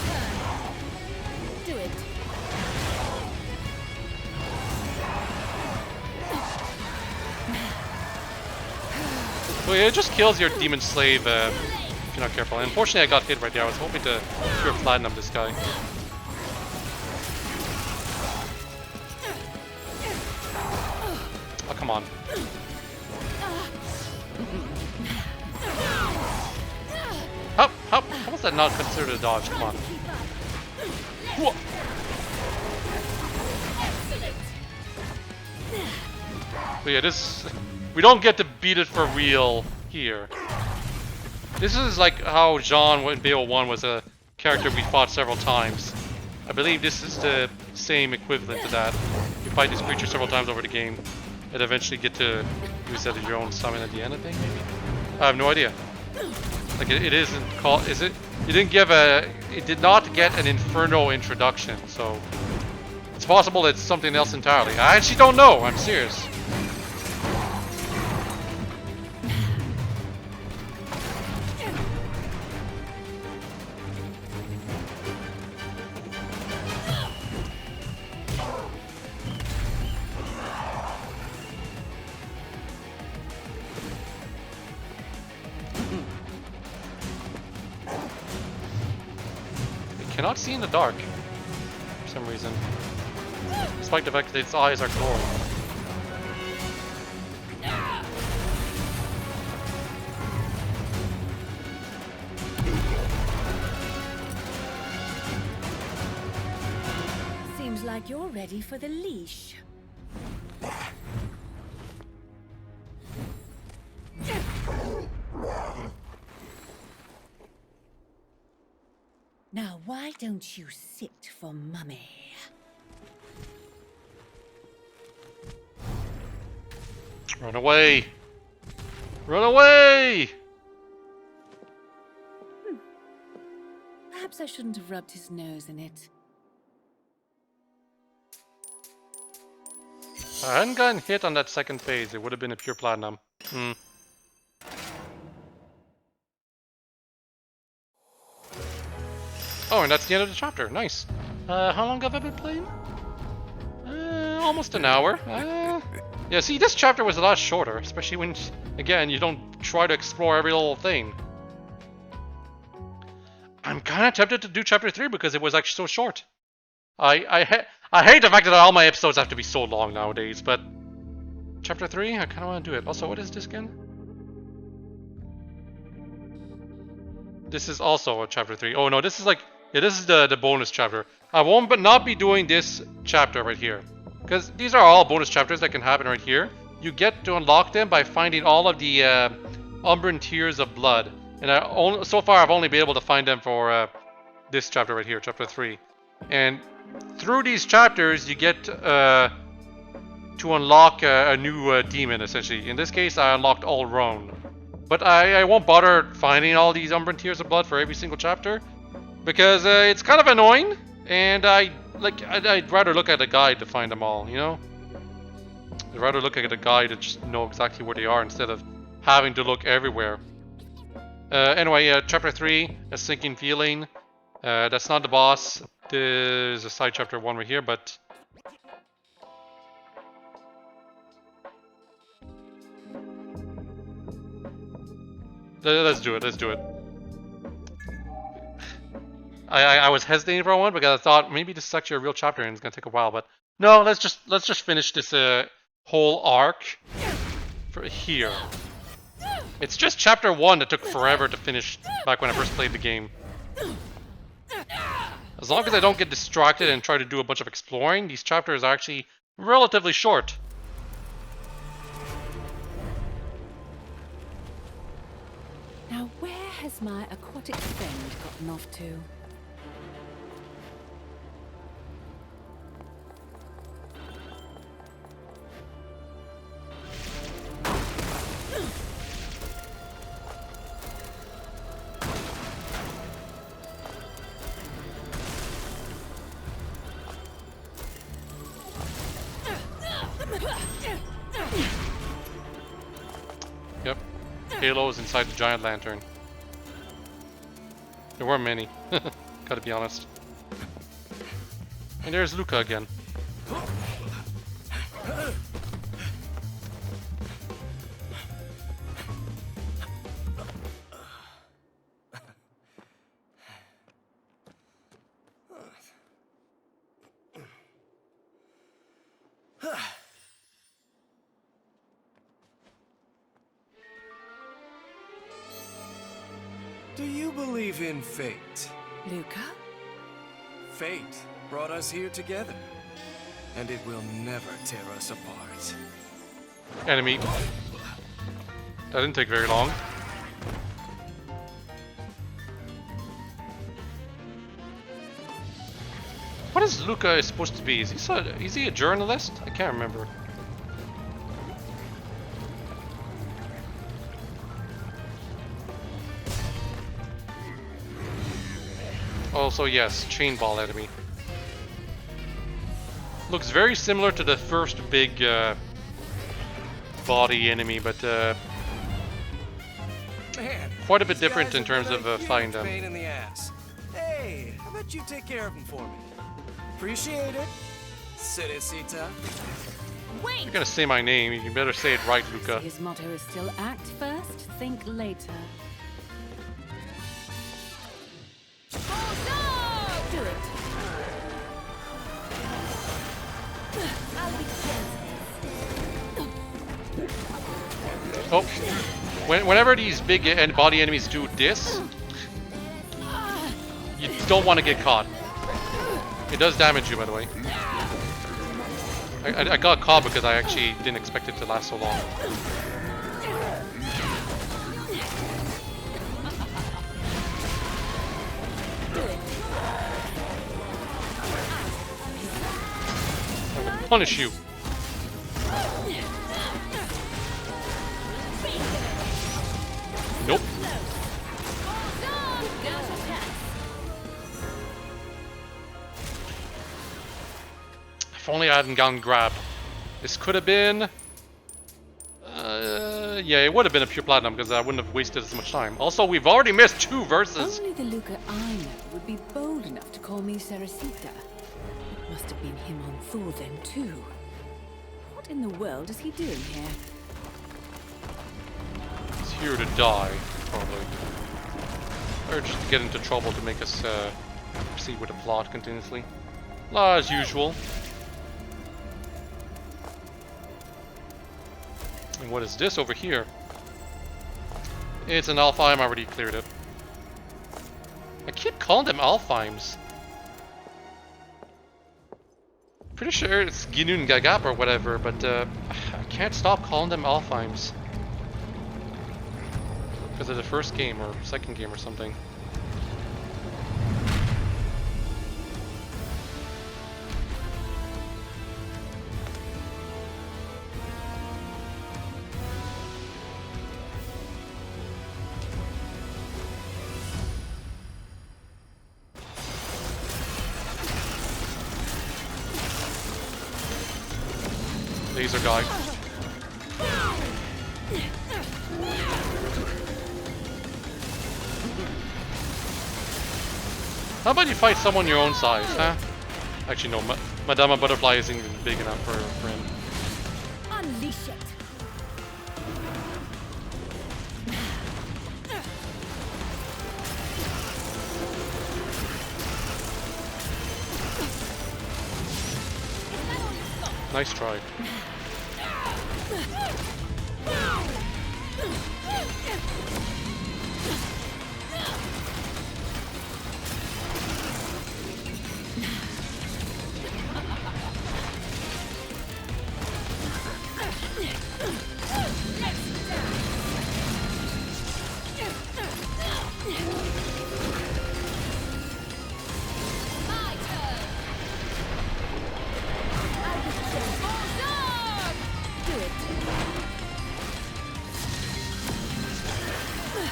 Do it. Well, yeah, it just kills your Demon Slave if you're not careful. And unfortunately, I got hit right there. I was hoping to pure platinum this guy. Oh, come on. How was that not considered a dodge? Come on. Whoa. But yeah, we don't get to beat it for real here. This is like how Jean in BO1 was a character we fought several times. I believe this is the same equivalent to that. You fight this creature several times over the game, and eventually get to use it as your own summon at the end, I think, maybe? I have no idea. Like, it isn't called... Is it? You didn't give a... It did not get an Inferno introduction, so... It's possible it's something else entirely. I actually don't know, I'm serious. Cannot see in the dark for some reason, despite the fact that its eyes are glowing. Seems like you're ready for the leash. Now, why don't you sit for Mummy? Run away! Run away! Perhaps I shouldn't have rubbed his nose in it. If I hadn't gotten hit on that second phase, it would have been a pure platinum. Oh, and that's the end of the chapter. Nice. How long have I been playing? Almost an hour. Yeah, see, this chapter was a lot shorter, especially when, again, you don't try to explore every little thing. I'm kind of tempted to do chapter 3 because it was actually so short. I hate the fact that all my episodes have to be so long nowadays, but chapter 3, I kind of want to do it. Also, what is this again? This is also a chapter 3. Oh no, this is like, yeah, this is the bonus chapter. I won't but not be doing this chapter right here, because these are all bonus chapters that can happen right here. You get to unlock them by finding all of the Umbran Tears of Blood, and so far I've only been able to find them for this chapter right here, chapter 3. And through these chapters, you get to unlock a new demon, essentially. In this case, I unlocked All Roan. But I won't bother finding all these Umbran Tears of Blood for every single chapter, because it's kind of annoying, and I'd rather look at a guide to find them all, you know? I'd rather look at a guide to just know exactly where they are instead of having to look everywhere. Anyway, chapter 3, A Sinking Feeling. That's not the boss. There's a side chapter 1 right here, but... Let's do it, let's do it. I was hesitating for a moment because I thought maybe this is actually a real chapter and it's gonna take a while, but no, let's just finish this whole arc for here. It's just chapter 1 that took forever to finish back when I first played the game. As long as I don't get distracted and try to do a bunch of exploring, these chapters are actually relatively short. Now, where has my aquatic friend gotten off to? Yep. Halo is inside the giant lantern. There were many, gotta be honest. And there's Luca again. Do you believe in fate? Luca? Fate brought us here together, and it will never tear us apart. Enemy. That didn't take very long. is Luca supposed to be? Is he a journalist? I can't remember. Also, yes, chain ball enemy. Looks very similar to the first big body enemy, but Man, quite a bit these different guys in have terms been of a huge fighting them. pain in the ass. Hey, how about you take care of him for me? Appreciate it, Cerecita. Wait! You're gonna say my name, you better say it right, Luca. His motto is still act first, think later. Do it. Oh, whenever these big body enemies do this, you don't want to get caught. It does damage you, by the way. I got caught because I actually didn't expect it to last so long. Punish you. Nope. If only I hadn't gotten grabbed. This could have been... yeah, it would have been a pure platinum because I wouldn't have wasted as much time. Also, we've already missed 2 verses. Only the Luca I know would be bold enough to call me Cerecita. It must have been him on Thor then, too. What in the world is he doing here? He's here to die, probably. Or just to get into trouble to make us proceed with the plot continuously. As usual. And what is this over here? It's an Alfheim, I already cleared it. I keep calling them Alfheims. Pretty sure it's Ginun Gagap or whatever, but I can't stop calling them Alfheims. Because of the first game or second game or something. Laser guy. How about you fight someone your own size, huh? Actually, no. Madama Butterfly isn't even big enough for him. Unleash it! Nice try.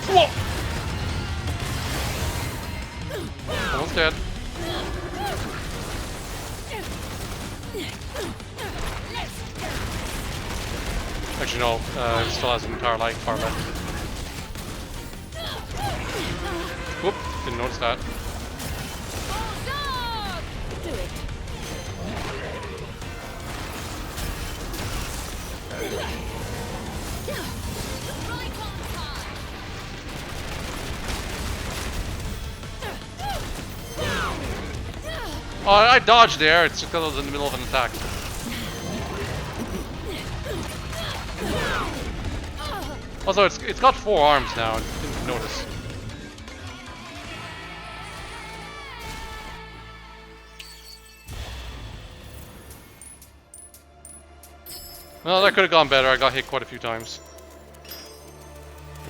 Whoa! Almost dead. Actually, no. It still has an entire life bar left. Whoop! Didn't notice that. Oh, I dodged there. It's because I was in the middle of an attack. Also, it's got 4 arms now. I didn't notice. Well, that could have gone better. I got hit quite a few times.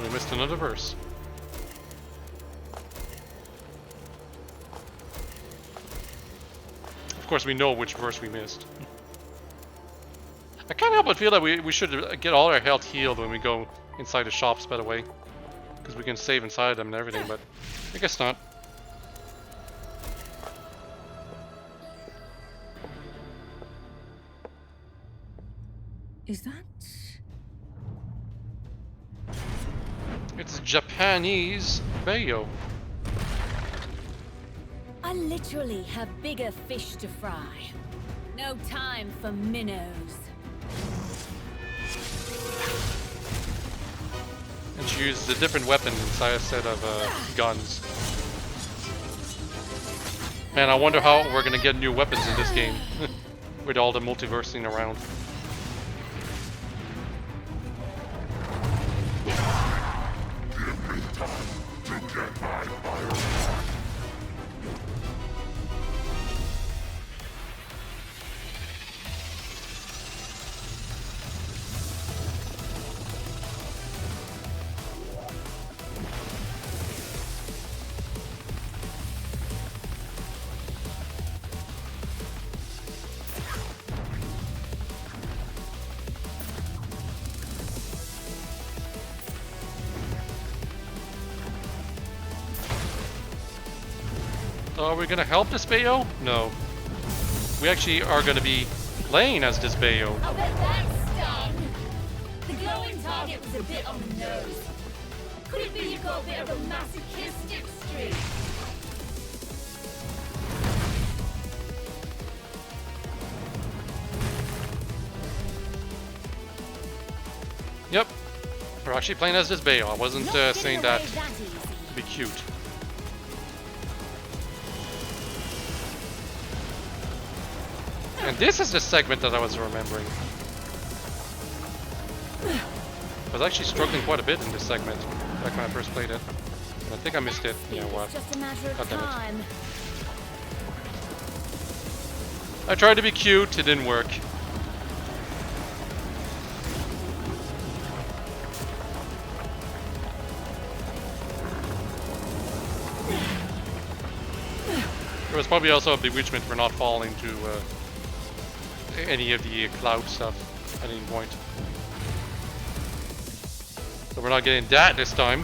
We missed another verse. course, we know which verse we missed. I can't help but feel that we should get all our health healed when we go inside the shops, by the way. Because we can save inside them and everything, but I guess not. Is that... It's Japanese Bayo. I literally have bigger fish to fry. No time for minnows. And she used a different weapon inside a set of guns. Man, I wonder how we're gonna get new weapons in this game. With all the multiversing around. Are we gonna help this Bayo? No. We actually are gonna be playing as this Bayo. I'll bet that stung. The glowing target was a bit on the nose. Could it be you got a bit of a masochistic streak? Yep. We're actually playing as this Bayo. I wasn't saying that to be cute. And this is the segment that I was remembering. I was actually struggling quite a bit in this segment back when I first played it. And I think I missed it. You know what? Just a matter of God damn it. time. I tried to be cute, it didn't work. There was probably also a bewitchment for not falling to any of the cloud stuff at any point. So we're not getting that this time.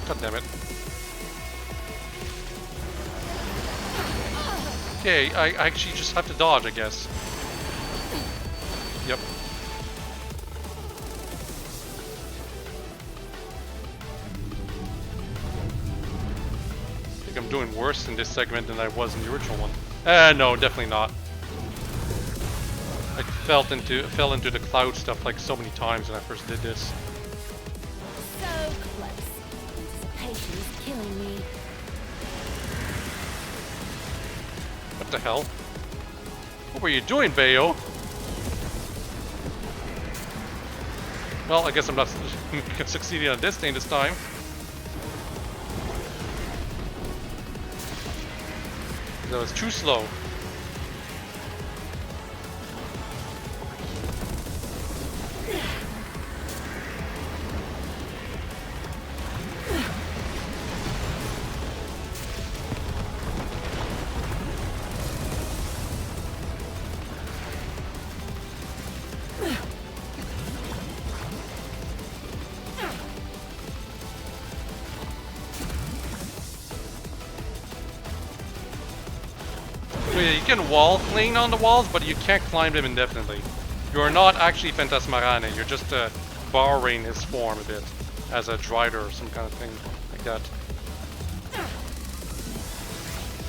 God damn it. Okay, I actually just have to dodge, I guess. Yep. I think I'm doing worse in this segment than I was in the original one. No, definitely not. I fell into the cloud stuff like so many times when I first did this. So close. Anticipation is killing me. What the hell? What were you doing, Bayo? Well, I guess I'm not succeeding on this thing this time. That was too slow. You can wall cling on the walls, but you can't climb them indefinitely. You are not actually Phantasmarane, you're just borrowing his form a bit as a Drider or some kind of thing like that.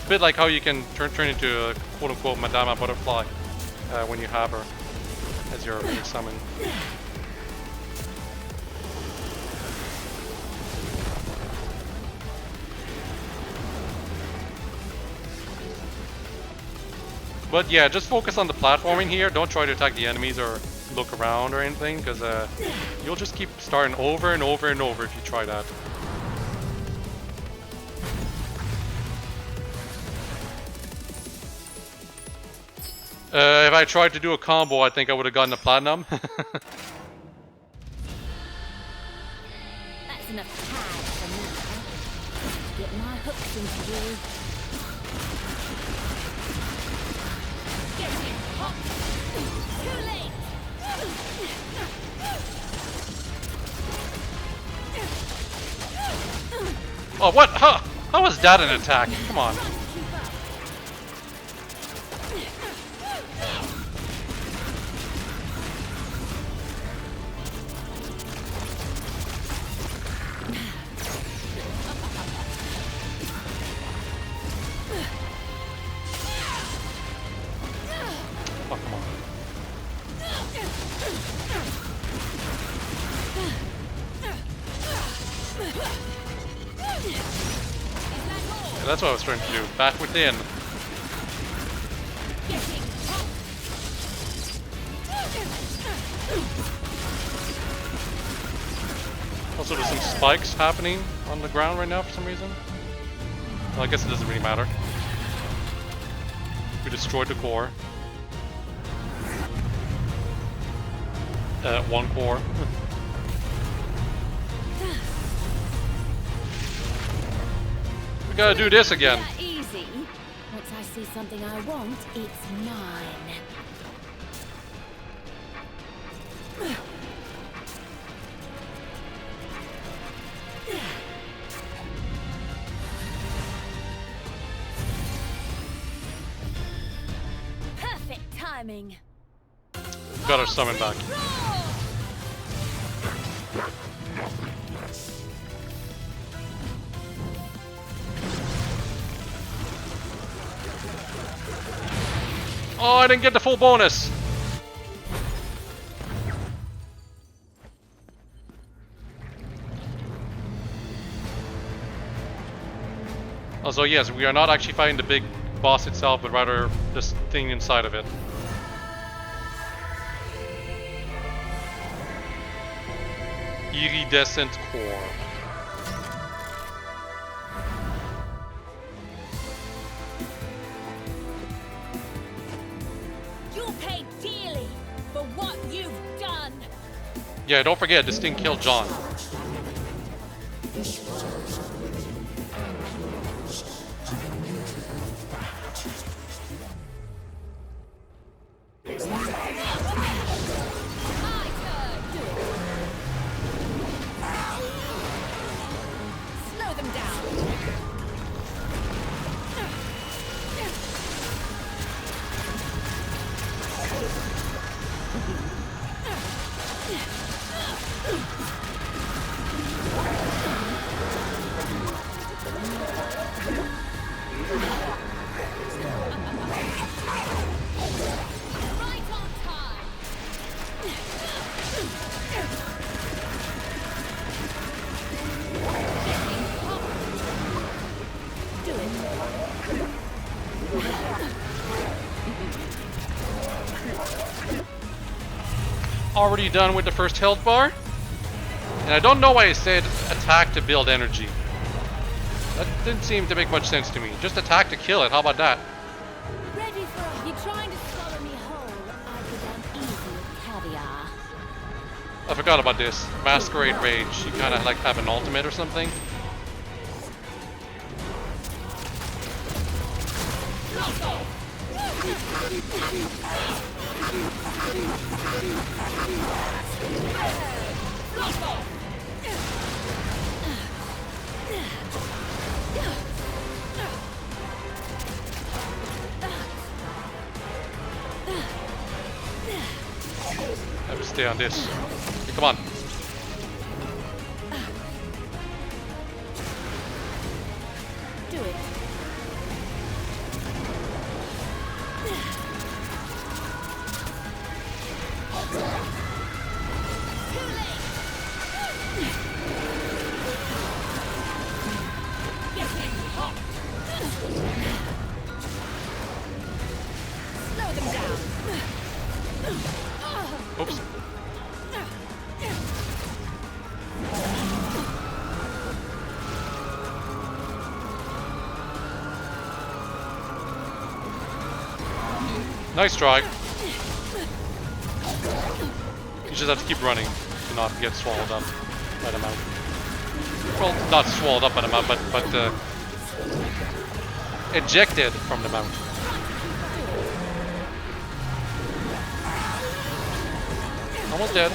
A bit like how you can turn into a quote-unquote Madama Butterfly when you have her as your main summon. But yeah, just focus on the platforming here. Don't try to attack the enemies or look around or anything, because you'll just keep starting over and over and over if you try that. If I tried to do a combo, I think I would have gotten a platinum. That's enough tag for me. Get my hooks into you. Get him, hop! Too late! Oh, what? How was that an attack? Come on. Oh, come on. Yeah, that's what I was trying to do. Back within. Also, there's some spikes happening on the ground right now for some reason. Well, I guess it doesn't really matter. We destroyed the core. One core. We gotta do this again. Easy. Once I see something I want, it's mine. Perfect timing. Got our summon back. Oh, I didn't get the full bonus. Also, yes, we are not actually fighting the big boss itself, but rather this thing inside of it. Iridescent core. You'll pay dearly for what you've done. Yeah, don't forget, this thing killed John. Slow them down. Right on time. Do it. Already done with the first health bar. And I don't know why I said attack to build energy. That didn't seem to make much sense to me. Just attack to kill it, how about that? Ready for you trying to swallow me whole? I could have easy caviar. I forgot about this. Masquerade Rage. She kind of like have an ultimate or something. I have to stay on this. Okay, come on. Do it. Slow them down. Oops. Nice try. You just have to keep running to not get swallowed up by the mount. Well, not swallowed up by the mount, but ejected from the mount. Almost dead.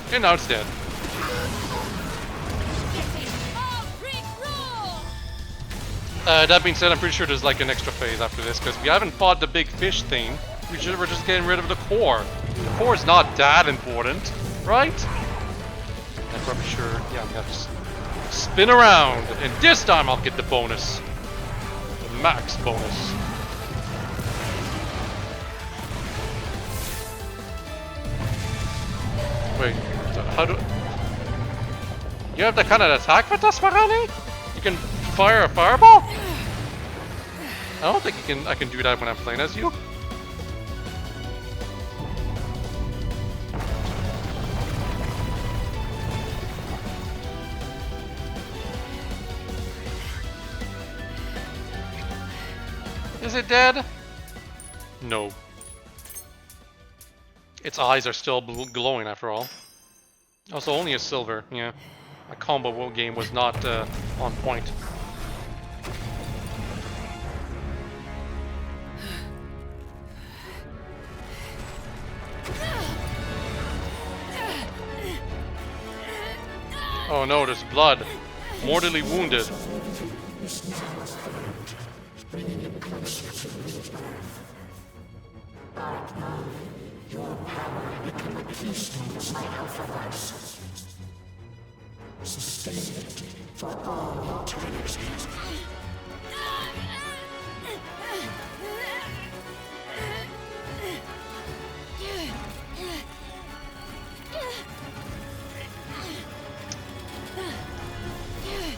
And now it's dead. That being said, I'm pretty sure there's like an extra phase after this, because we haven't fought the big fish thing. We're just getting rid of the core. The core is not that important, right? I'm probably sure. Yeah, I'm gonna have to spin around, and this time I'll get the bonus. The max bonus. Wait, how do... You have that kind of attack for Tasmarani? You can fire a fireball? I don't think I can do that when I'm playing as you. Is it dead? No. Its eyes are still glowing after all. Also, only a silver, yeah. My combo game was not on point. Oh no, there's blood. Mortally wounded.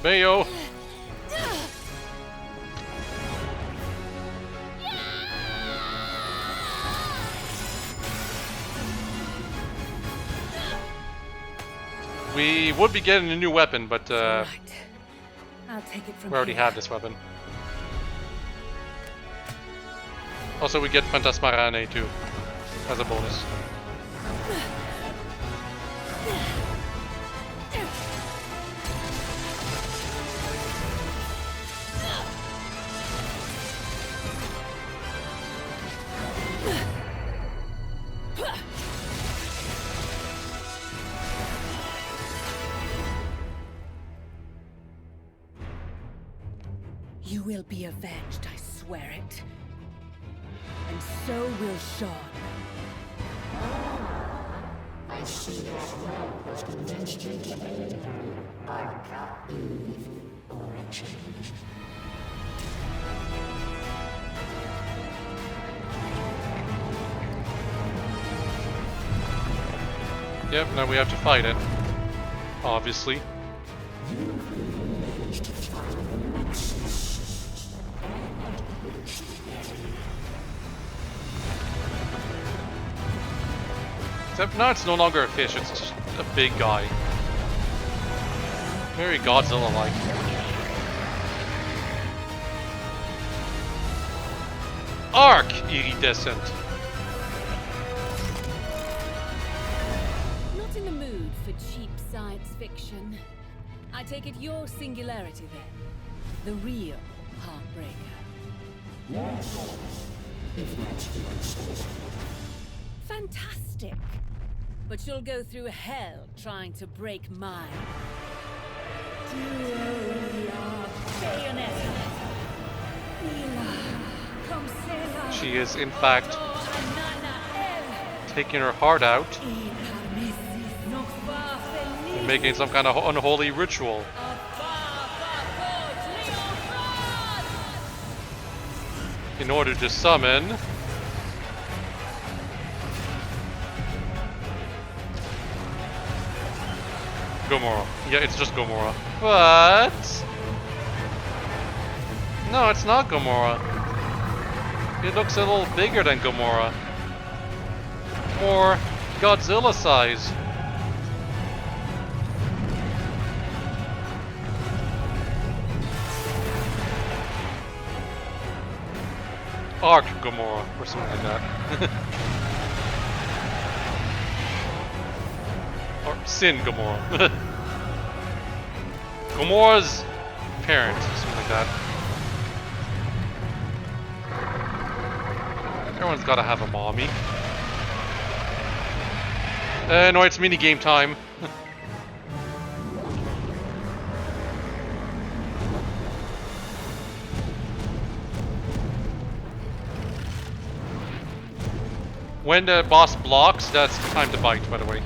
Bayo. We would be getting a new weapon, but Right. I'll take it from we already here. have this weapon. Also, we get Fantasmarane too, as a bonus. You will be avenged, I swear it. And so will Sean. I see that love was convinced you to aid her. I can't believe or change. Yep, now we have to fight it. Obviously. Except now it's no longer a fish, it's just a big guy. Very Godzilla-like. Arc Iridescent. Not in the mood for cheap science fiction. I take it your singularity then. The real Heartbreaker. Yes. If that's what you say. Fantastic. But you'll go through hell trying to break mine. Bayonetta. She is, in fact, taking her heart out and making some kind of unholy ritual. In order to summon Gomorrah. Yeah, it's just Gomorrah. What? No, it's not Gomorrah. It looks a little bigger than Gomorrah. more Godzilla size. Arc Gamora, or something like that. Or Sin Gamora. Gamora's parent, or something like that. Everyone's gotta have a mommy. No, it's mini game time. When the boss blocks, that's time to bite, by the way.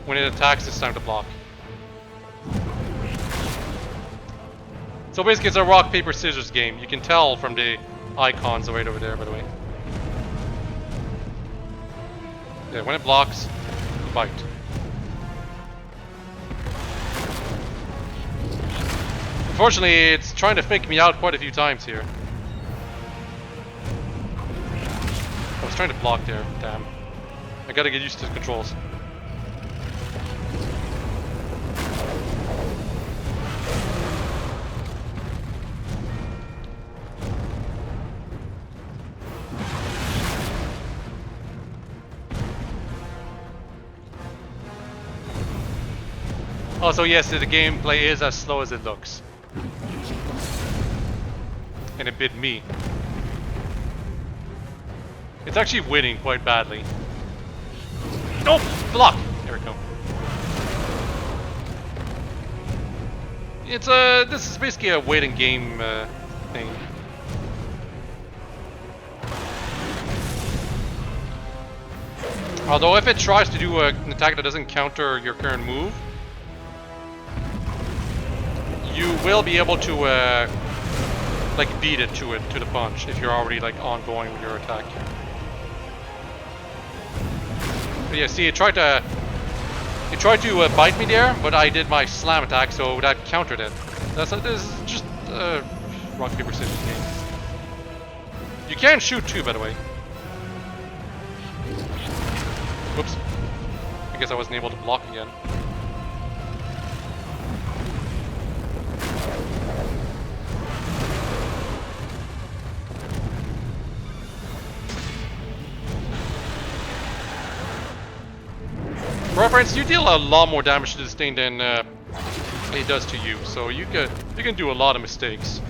When it attacks, it's time to block. So basically, it's a rock, paper, scissors game. You can tell from the icons right over there, by the way. Yeah, when it blocks, you bite. Unfortunately, it's trying to fake me out quite a few times here. I was trying to block there, damn. I gotta get used to the controls. Also, yes, the gameplay is as slow as it looks. And it bit me. It's actually winning quite badly. Nope! Block! There we go. It's this is basically a waiting game thing. Although if it tries to do an attack that doesn't counter your current move, you will be able to like beat it to the punch if you're already like ongoing with your attack. But yeah, see, it tried to bite me there, but I did my slam attack, so that countered it. This is just rock paper scissors game. You can shoot too, by the way. Whoops. I guess I wasn't able to block again. For reference, you deal a lot more damage to this thing than it does to you, so you can do a lot of mistakes.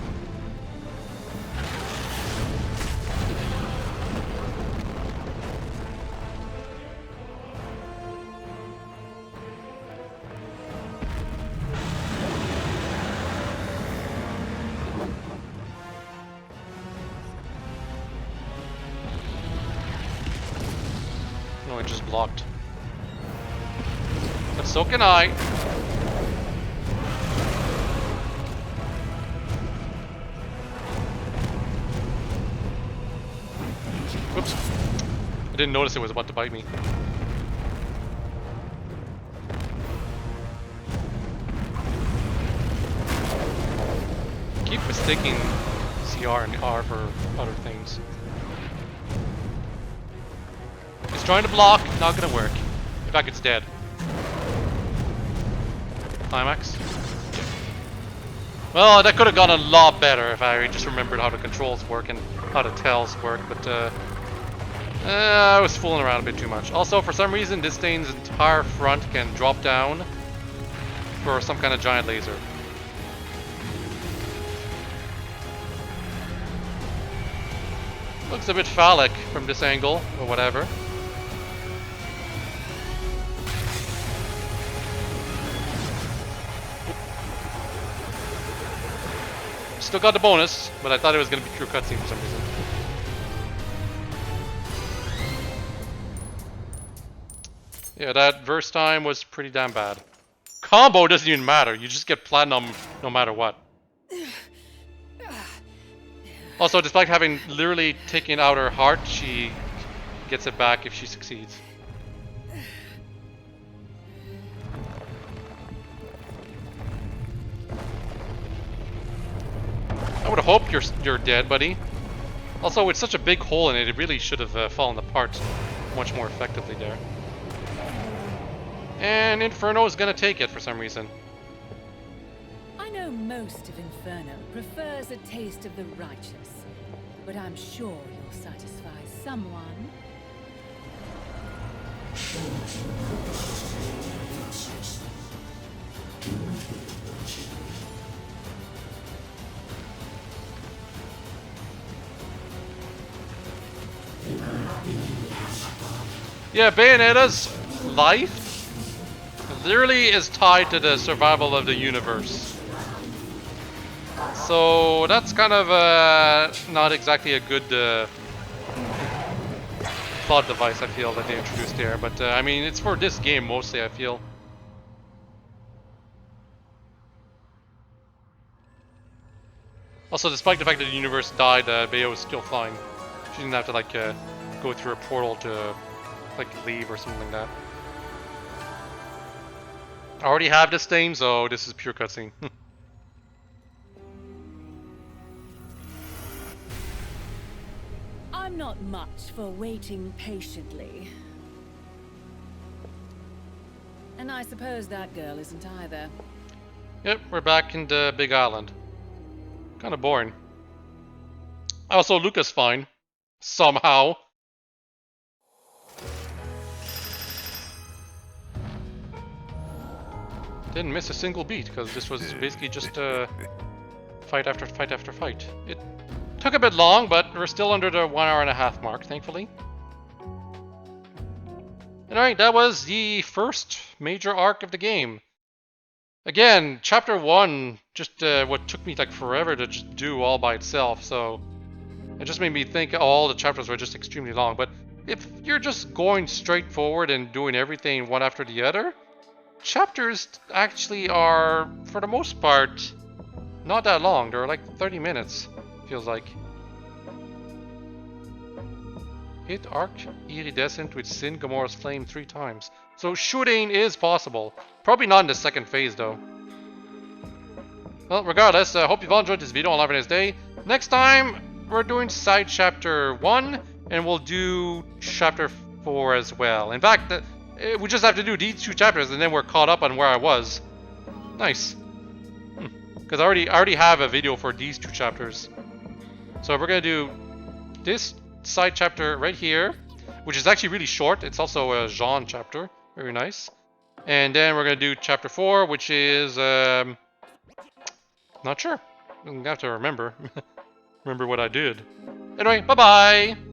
No, it just blocked. But so can I. Whoops. I didn't notice it was about to bite me. Keep mistaking CR and R for other things. It's trying to block, not gonna work. In fact, it's dead. Climax. Well, that could have gone a lot better if I just remembered how the controls work and how the tells work, but I was fooling around a bit too much. Also, for some reason, this thing's entire front can drop down for some kind of giant laser. Looks a bit phallic from this angle, or whatever. Still got the bonus, but I thought it was going to be true cutscene for some reason. Yeah, that verse time was pretty damn bad. Combo doesn't even matter, you just get platinum no matter what. Also, despite having literally taken out her heart, she gets it back if she succeeds. I would hope you're dead, buddy. Also, with such a big hole in it, it really should have fallen apart much more effectively there. And Inferno is gonna take it for some reason. I know most of Inferno prefers a taste of the righteous, but I'm sure you'll satisfy someone. Yeah, Bayonetta's life literally is tied to the survival of the universe. So that's kind of not exactly a good plot device, I feel, that they introduced there. But I mean, it's for this game mostly, I feel. Also, despite the fact that the universe died, Bayo is still flying. She didn't have to like go through a portal to like leave or something like that. I already have this theme, so this is pure cutscene. I'm not much for waiting patiently. And I suppose that girl isn't either. Yep, we're back in the Big Island. Kind of boring. Also, Luca's fine. Somehow. Didn't miss a single beat, because this was basically just fight after fight after fight. It took a bit long, but we're still under the 1 hour and a half mark, thankfully. Alright, that was the first major arc of the game. Again, chapter 1 just what took me like forever to just do all by itself, so it just made me think all the chapters were just extremely long. But if you're just going straight forward and doing everything one after the other, chapters actually are, for the most part, not that long. They're like 30 minutes, feels like. Hit arc iridescent with Sin Gamora's flame 3 times. So shooting is possible. Probably not in the second phase though. Well, regardless, I hope you've all enjoyed this video. I'll have a nice day. Next time, we're doing side chapter 1, and we'll do chapter 4 as well. In fact, we just have to do these 2 chapters, and then we're caught up on where I was. Nice. Because I already have a video for these 2 chapters. So we're gonna do this side chapter right here, which is actually really short. It's also a Jean chapter. Very nice. And then we're gonna do chapter 4, which is not sure. I'm gonna have to remember what I did. Anyway, bye bye.